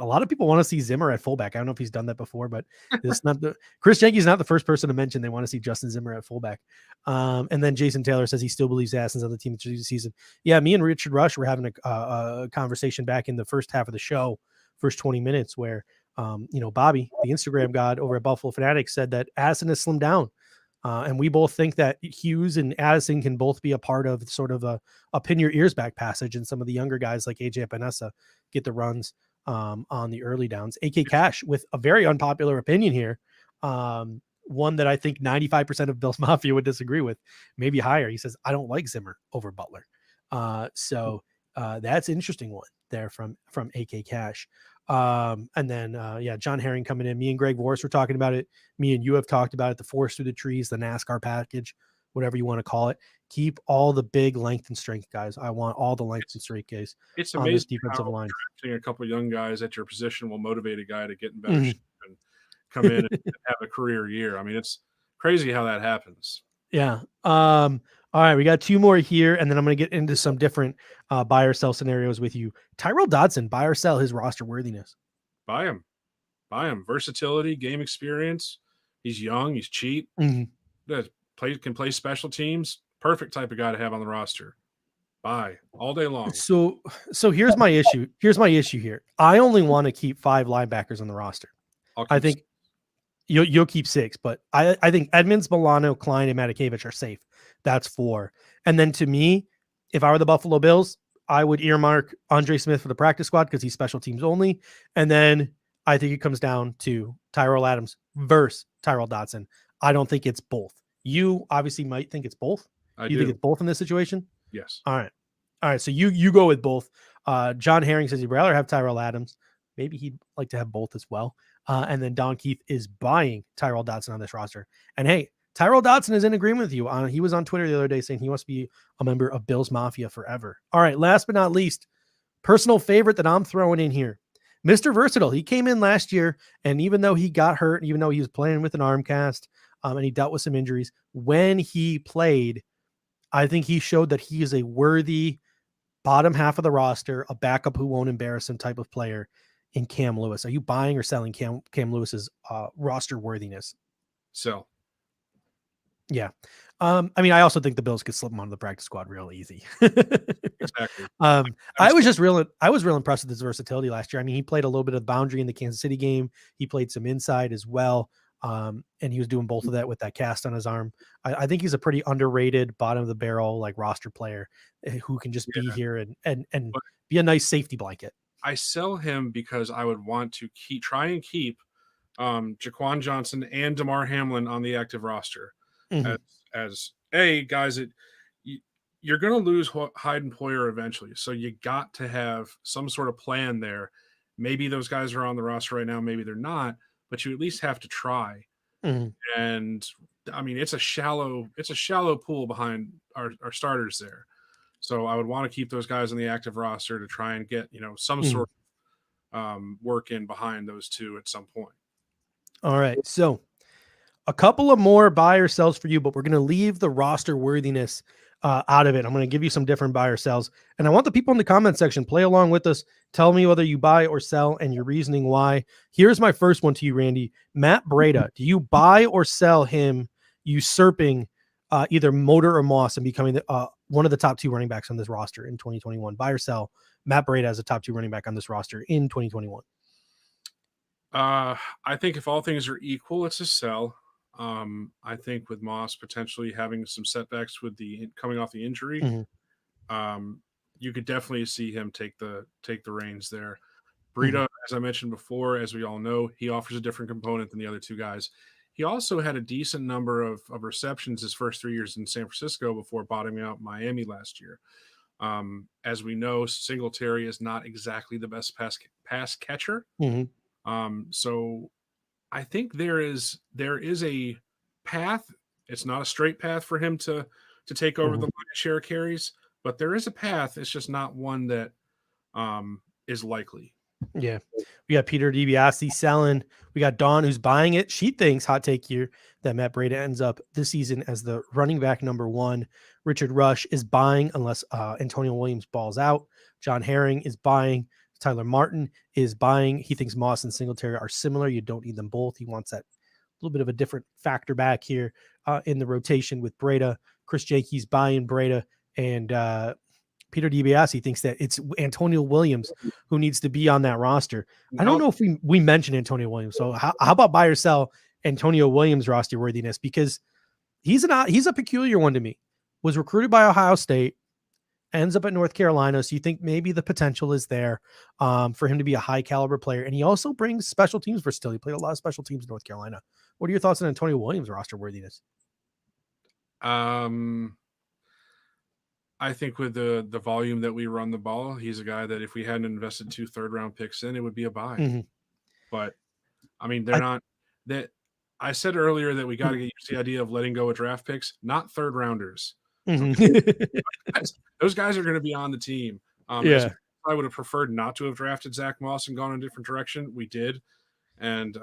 lot of people want to see Zimmer at fullback. I don't know if he's done that before, but it's not Chris Jahnke is not the first person to mention they want to see Justin Zimmer at fullback. And then Jason Taylor says he still believes Addison's on the team through the season. Yeah, me and Richard Rush were having a conversation back in the first half of the show, first 20 minutes, where Bobby, the Instagram god over at Buffalo Fanatics, said that Addison has slimmed down. And we both think that Hughes and Addison can both be a part of sort of a pin your ears back passage, and some of the younger guys like AJ Epinesa get the runs on the early downs. AK Cash with a very unpopular opinion here, one that I think 95% of Bills Mafia would disagree with, maybe higher. He says, I don't like Zimmer over Butler. So that's an interesting one there from AK Cash. And then John Herring coming in. Me and Greg Vorse were talking about it. Me and you have talked about it. The forest through the trees, the NASCAR package, whatever you want to call it. Keep all the big length and strength guys. I want all the length and strength guys. It's on amazing this defensive line. Drafting a couple of young guys at your position will motivate a guy to get in better shape and come in and have a career year. I mean, it's crazy how that happens. Yeah. All right, we got two more here, and then I'm going to get into some different buy or sell scenarios with you. Tyrel Dodson, buy or sell his roster worthiness? Buy him. Versatility, game experience. He's young. He's cheap. Can play special teams. Perfect type of guy to have on the roster. Buy all day long. So here's my issue. Here's my issue here. I only want to keep 5 linebackers on the roster. I think you'll keep 6, but I think Edmonds, Milano, Klein, and Matakevich are safe. That's 4. And then to me, if I were the Buffalo Bills, I would earmark Andre Smith for the practice squad because he's special teams only. And then I think it comes down to Tyrell Adams versus Tyrel Dodson. I don't think it's both. You obviously might think it's both. I do. think it's both in this situation? Yes. All right. So you go with both. John Herring says he'd rather have Tyrell Adams. Maybe he'd like to have both as well. And then Don Keith is buying Tyrel Dodson on this roster. And hey, Tyrel Dodson is in agreement with you. He was on Twitter the other day saying he wants to be a member of Bills Mafia forever. All right. Last but not least, personal favorite that I'm throwing in here, Mr. Versatile. He came in last year, and even though he got hurt, even though he was playing with an arm cast, and he dealt with some injuries, when he played, I think he showed that he is a worthy bottom half of the roster, a backup who won't embarrass him type of player in Cam Lewis. Are you buying or selling Cam Lewis's roster worthiness? Sell. Yeah. I mean, I also think the Bills could slip him onto the practice squad real easy. Exactly. I was real impressed with his versatility last year. I mean, he played a little bit of the boundary in the Kansas City game. He played some inside as well. And he was doing both of that with that cast on his arm. I think he's a pretty underrated bottom of the barrel, like roster player who can just be here and be a nice safety blanket. I sell him because I would want to try and keep Jaquan Johnson and DeMar Hamlin on the active roster as guys that you're going to lose Hyde and Poyer eventually. So you got to have some sort of plan there. Maybe those guys are on the roster right now. Maybe they're not, but you at least have to try. And I mean, it's a shallow pool behind our starters there. So I would want to keep those guys on the active roster to try and get, some sort work in behind those two at some point. All right. So a couple of more buy or sells for you, but we're going to leave the roster worthiness out of it. I'm going to give you some different buy or sells. And I want the people in the comment section play along with us. Tell me whether you buy or sell and your reasoning why. Here's my first one to you, Randy. Matt Breida. Do you buy or sell him usurping either Motor or Moss and becoming one of the top 2 running backs on this roster in 2021? Buy or sell Matt Breida as a top 2 running back on this roster in 2021? I think if all things are equal, it's a sell. I think with Moss potentially having some setbacks with the coming off the injury, you could definitely see him take the reins there. Brieda, as I mentioned before, as we all know, he offers a different component than the other 2 guys. He also had a decent number of receptions his first 3 years in San Francisco before bottoming out Miami last year. As we know, Singletary is not exactly the best pass catcher. So I think there is a path. It's not a straight path for him to take over the lion's share of carries, but there is a path. It's just not one that is likely. Yeah. We got Peter DiBiase selling. We got Dawn who's buying it. She thinks, hot take here, that Matt Breida ends up this season as the running back number 1. Richard Rush is buying unless Antonio Williams balls out. John Herring is buying. Tyler Martin is buying. He thinks Moss and Singletary are similar. You don't need them both. He wants that little bit of a different factor back here in the rotation with Breida. Chris Jahnke's buying Breida, and Peter DiBiase thinks that it's Antonio Williams who needs to be on that roster. I don't know if we mentioned Antonio Williams. So how about buy or sell Antonio Williams roster worthiness? Because he's a peculiar one to me. Was recruited by Ohio State, ends up at North Carolina. So you think maybe the potential is there for him to be a high caliber player. And he also brings special teams versatility. He played a lot of special teams in North Carolina. What are your thoughts on Antonio Williams roster worthiness? I think with the volume that we run the ball, he's a guy that if we hadn't invested 2 third-round picks in, it would be a buy. But I mean, they're not that. I said earlier that we got to get used to the idea of letting go of draft picks, not third rounders. Those guys are going to be on the team. I would have preferred not to have drafted Zach Moss and gone in a different direction. We did. And,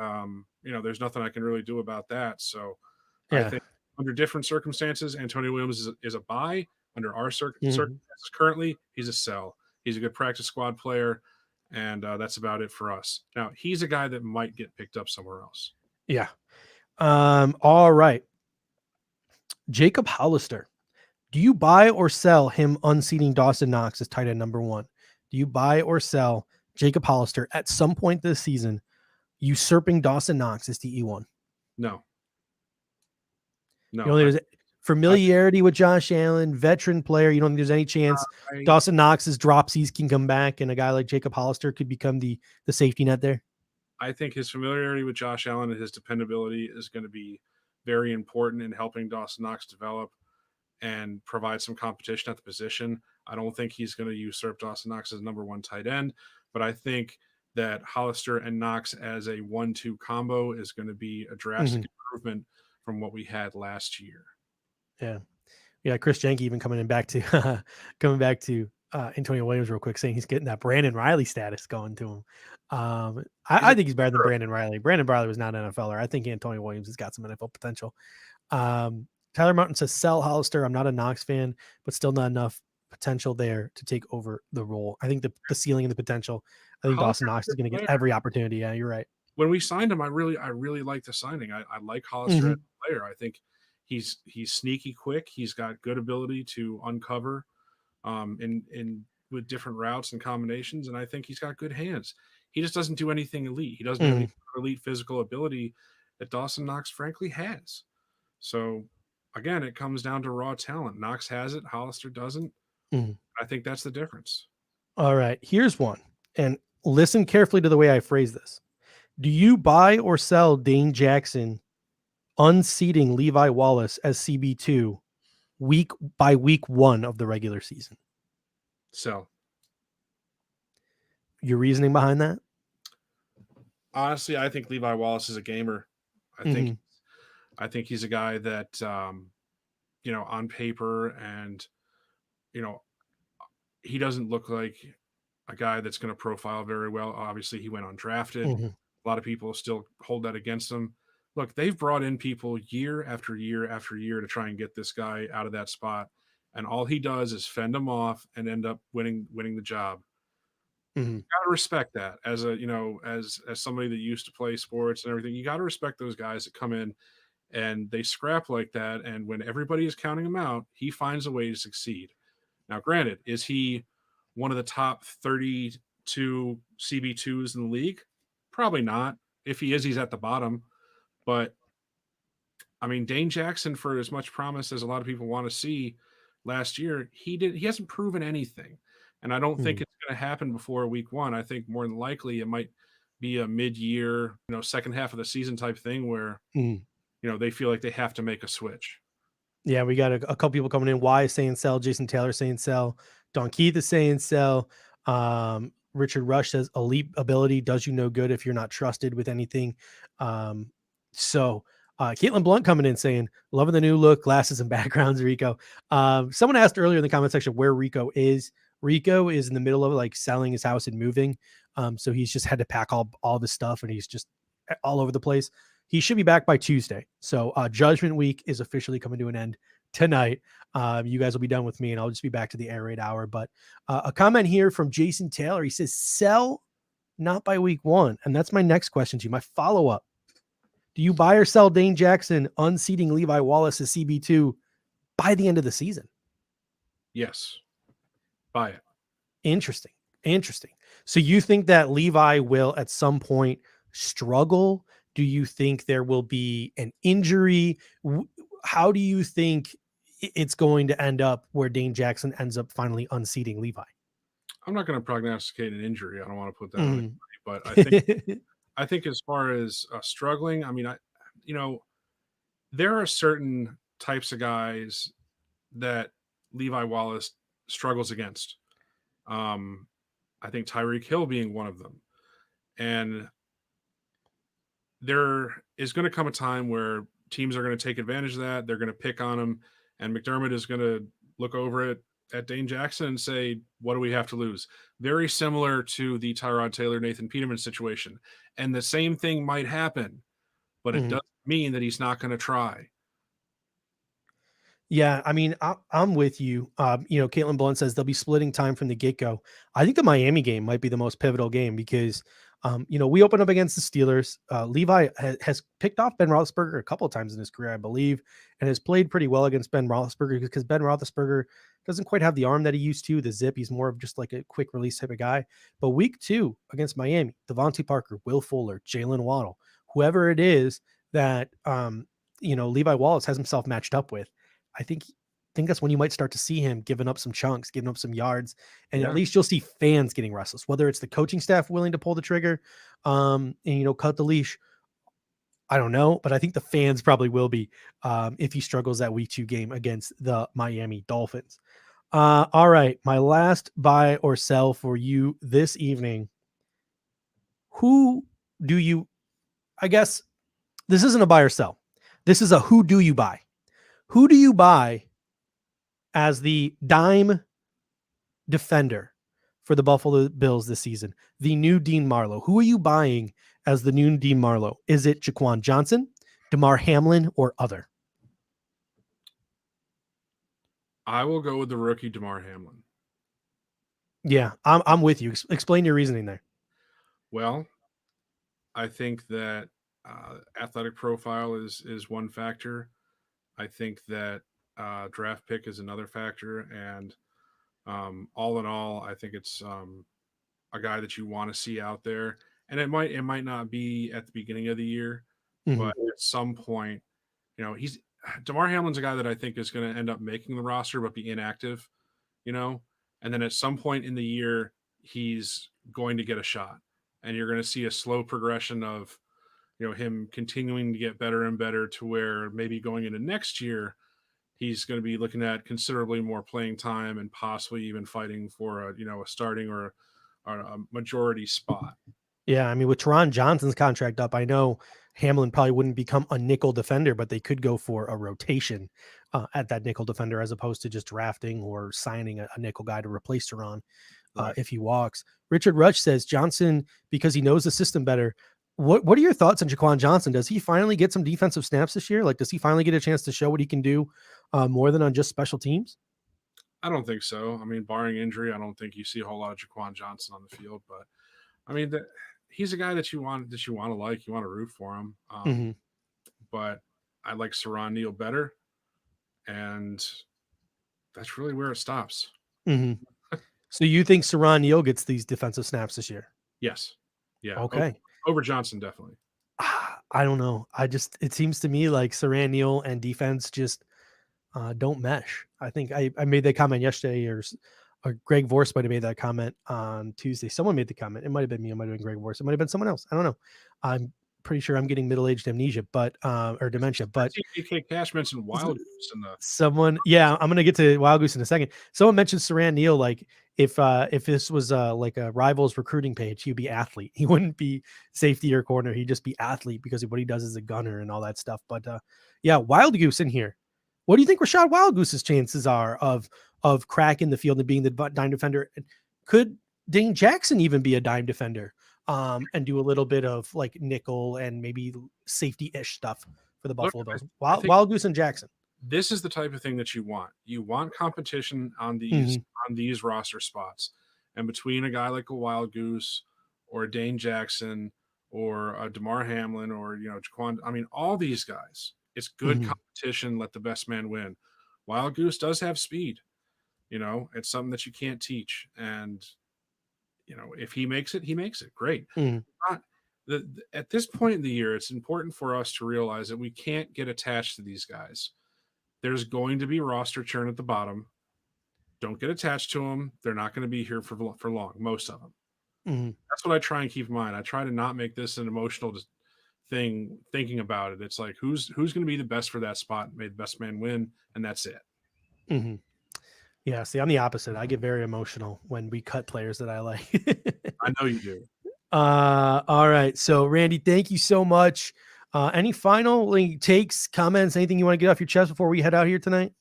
there's nothing I can really do about that. So I think under different circumstances, Antonio Williams is a buy. Under our circumstances currently, he's a sell. He's a good practice squad player, and that's about it for us. Now, he's a guy that might get picked up somewhere else. Yeah. All right. Jacob Hollister. Do you buy or sell him unseating Dawson Knox as tight end number 1? Do you buy or sell Jacob Hollister at some point this season usurping Dawson Knox as DE1? No. There's familiarity with Josh Allen, veteran player. You don't think there's any chance Dawson Knox's dropsies can come back and a guy like Jacob Hollister could become the safety net there? I think his familiarity with Josh Allen and his dependability is going to be very important in helping Dawson Knox develop and provide some competition at the position. I don't think he's going to usurp Dawson Knox as number 1 tight end, but I think that Hollister and Knox as a 1-2 combo is going to be a drastic improvement from what we had last year. Yeah. Chris Jahnke even coming back to Antonio Williams real quick, saying he's getting that Brandon Riley status going to him. I think he's better than Brandon Riley. Brandon Riley was not an NFLer. I think Antonio Williams has got some NFL potential. Tyler Martin says sell Hollister. I'm not a Knox fan, but still not enough potential there to take over the role. I think the ceiling and the potential. I think Dawson Knox is going to get every opportunity. Yeah, you're right. When we signed him, I really like the signing. I like Hollister as a player. I think he's sneaky quick. He's got good ability to uncover in with different routes and combinations, and I think he's got good hands. He just doesn't do anything elite. He doesn't have any elite physical ability that Dawson Knox frankly has. So again, it comes down to raw talent. Knox has it, Hollister doesn't. I think that's the difference. All right, here's one, and listen carefully to the way I phrase this. Do you buy or sell Dane Jackson unseating Levi Wallace as CB2 week 1 of the regular season? So, your reasoning behind that? Honestly, I think Levi Wallace is a gamer. I think he's a guy that on paper and he doesn't look like a guy that's going to profile very well. Obviously, he went undrafted. Mm-hmm. A lot of people still hold that against him. Look, they've brought in people year after year after year to try and get this guy out of that spot, and all he does is fend them off and end up winning the job. Mm-hmm. You got to respect that as a as somebody that used to play sports and everything. You got to respect those guys that come in and they scrap like that, and when everybody is counting him out, he finds a way to succeed. Now, granted, is he one of the top 32 CB2s in the league? Probably not. If he is, he's at the bottom. But I mean, Dane Jackson, for as much promise as a lot of people want to see last year, he hasn't proven anything. And I don't think it's going to happen before week 1. I think more than likely it might be a mid-year, second half of the season type thing where they feel like they have to make a switch. Yeah, we got a couple people coming in. Y is saying sell. Jason Taylor saying sell. Don Keith is saying sell. Richard Rush says elite ability does you no good if you're not trusted with anything. Caitlin Blunt coming in saying loving the new look, glasses and backgrounds, Rico. Someone asked earlier in the comment section where Rico is. Rico is in the middle of like selling his house and moving. So he's just had to pack all the stuff and he's just all over the place. He should be back by Tuesday. So Judgment Week is officially coming to an end tonight. You guys will be done with me and I'll just be back to the air raid hour. But a comment here from Jason Taylor. He says, sell not by week 1. And that's my next question to you. My follow-up. Do you buy or sell Dane Jackson unseating Levi Wallace as CB2 by the end of the season? Yes. Buy it. Interesting. So you think that Levi will at some point struggle? Do you think there will be an injury? How do you think it's going to end up where Dane Jackson ends up finally unseating Levi? I'm not going to prognosticate an injury. I don't want to put that on anybody, but I think I think as far as struggling, I mean, there are certain types of guys that Levi Wallace struggles against. I think Tyreek Hill being one of them. And there is going to come a time where teams are going to take advantage of that. They're going to pick on him. And McDermott is going to look over it at Dane Jackson and say, what do we have to lose? Very similar to the Tyrod Taylor, Nathan Peterman situation. And the same thing might happen, but it doesn't mean that he's not going to try. Yeah, I mean, I'm with you. Caitlin Blunt says they'll be splitting time from the get-go. I think the Miami game might be the most pivotal game because, we open up against the Steelers. Levi has picked off Ben Roethlisberger a couple of times in his career, I believe, and has played pretty well against Ben Roethlisberger because Ben Roethlisberger doesn't quite have the arm that he used to, the zip. He's more of just like a quick release type of guy. But week 2 against Miami, Devontae Parker, Will Fuller, Jalen Waddle, whoever it is that, Levi Wallace has himself matched up with, I think that's when you might start to see him giving up some chunks, giving up some yards, and at least you'll see fans getting restless, whether it's the coaching staff willing to pull the trigger, and cut the leash. I don't know, but I think the fans probably will be if he struggles that week 2 game against the Miami Dolphins. All right, my last buy or sell for you this evening. Who do you? I guess this isn't a buy or sell. This is a who do you buy? Who do you buy as the dime defender for the Buffalo Bills this season? The new Dean Marlowe. Who are you buying as the new Dean Marlowe? Is it Jaquan Johnson, DeMar Hamlin, or other? I will go with the rookie DeMar Hamlin. Yeah, I'm with you. Explain your reasoning there. Well, I think that athletic profile is one factor. I think that draft pick is another factor, and all in all, I think it's a guy that you want to see out there. And it might not be at the beginning of the year, but at some point, DeMar Hamlin's a guy that I think is going to end up making the roster but be inactive, and then at some point in the year he's going to get a shot, and you're going to see a slow progression of him continuing to get better and better to where maybe going into next year, he's going to be looking at considerably more playing time and possibly even fighting for a starting or a majority spot. Yeah, I mean, with Teron Johnson's contract up, I know Hamlin probably wouldn't become a nickel defender, but they could go for a rotation at that nickel defender as opposed to just drafting or signing a nickel guy to replace Teron. Right. if he walks. Richard Rutch says Johnson because he knows the system better. What are your thoughts on Jaquan Johnson? Does he finally get some defensive snaps this year? Like, does he finally get a chance to show what he can do more than on just special teams? I don't think so. I mean, barring injury, I don't think you see a whole lot of Jaquan Johnson on the field. But I mean, he's a guy that you want to like. You want to root for him. But I like Saran Neal better, and that's really where it stops. So you think Saran Neal gets these defensive snaps this year? Yes. Yeah. Okay. Over Johnson, definitely. I don't know. It seems to me like Saran Neal and defense just don't mesh. I think I made that comment yesterday, or Greg Vorse might have made that comment on Tuesday. Someone made the comment. It might have been me. It might have been Greg Vorse. It might have been someone else. I don't know. I'm pretty sure I'm getting middle-aged amnesia, but or dementia. But DK Cash mentioned Wild Goose in the someone. Yeah, I'm gonna get to Wild Goose in a second. Someone mentioned Saran Neal. Like if this was like a Rivals recruiting page, he'd be athlete. He wouldn't be safety or corner. He'd just be athlete because what he does is a gunner and all that stuff. But yeah, Wild Goose in here. What do you think Rashad Wild Goose's chances are of cracking the field and being the dime defender? Could Dane Jackson even be a dime defender and do a little bit of like nickel and maybe safety-ish stuff for the Buffalo Bills? Wild Goose and Jackson. This is the type of thing that you want. You want competition on these roster spots. And between a guy like a Wild Goose or a Dane Jackson or a DeMar Hamlin or, Jaquan, I mean, all these guys, it's good competition. Let the best man win. Wild Goose does have speed. It's something that you can't teach. And, if he makes it, he makes it. Great. At this point in the year, it's important for us to realize that we can't get attached to these guys. There's going to be roster churn at the bottom. Don't get attached to them. They're not going to be here for long, most of them. That's what I try and keep in mind. I try to not make this an emotional thing thinking about it. It's like who's going to be the best for that spot, may the best man win, and that's it. Yeah, see, I'm the opposite. I get very emotional when we cut players that I like. I know you do. All right, so Randy, thank you so much. Any final takes, comments, anything you want to get off your chest before we head out here tonight?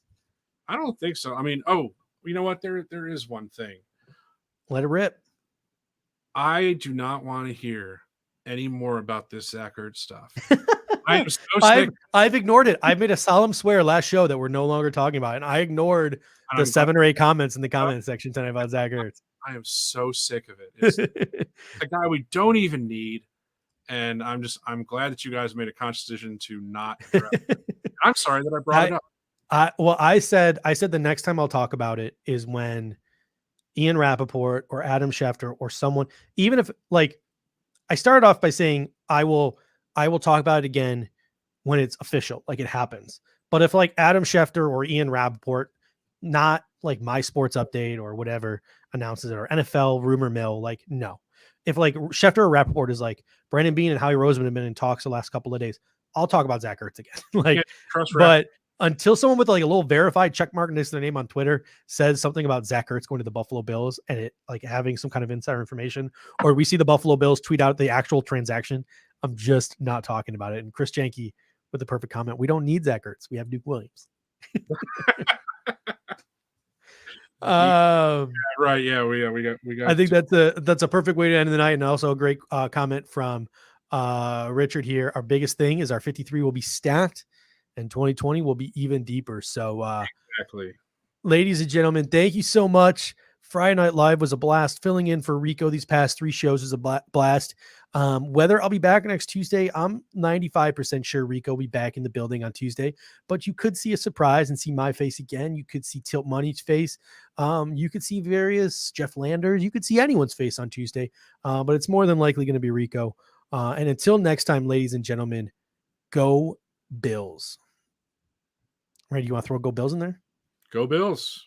I don't think so. I mean, you know what, there is one thing. Let it rip. I do not want to hear any more about this Zach Ertz stuff. I am so sick. I've ignored it. I made a solemn swear last show that we're no longer talking about it, and I ignored the 7 or 8 comments in the comment section tonight about Zach Ertz. I am so sick of it. It's a guy we don't even need, and I'm glad that you guys made a conscious decision to not address it. I'm sorry that I brought it up. I said the next time I'll talk about it is when Ian Rappaport or Adam Schefter or someone, even if I started off by saying I will talk about it again when it's official, like it happens. But if Adam Schefter or Ian Rappaport, not like My Sports Update or whatever announces it, or NFL rumor mill, no. If Schefter or Rappaport is Brandon Beane and Howie Roseman have been in talks the last couple of days, I'll talk about Zach Ertz again. But until someone with a little verified check mark next to their name on Twitter says something about Zach Ertz going to the Buffalo Bills and it having some kind of insider information, or we see the Buffalo Bills tweet out the actual transaction, I'm just not talking about it. And Chris Jahnke with the perfect comment: we don't need Zach Ertz. We have Duke Williams. Right. Yeah. We got. I think that's a perfect way to end the night. And also a great comment from Richard here. Our biggest thing is our 53 will be stacked and 2020 will be even deeper. So exactly. Ladies and gentlemen, thank you so much. Friday Night Live was a blast. Filling in for Rico these past 3 shows was a blast. Whether I'll be back next Tuesday, I'm 95% sure Rico will be back in the building on Tuesday, but you could see a surprise and see my face again. You could see Tilt Money's face. You could see various Jeff Landers. You could see anyone's face on Tuesday, but it's more than likely going to be Rico. And until next time, ladies and gentlemen, go Bills. Randy, you want to throw Go Bills in there? Go Bills.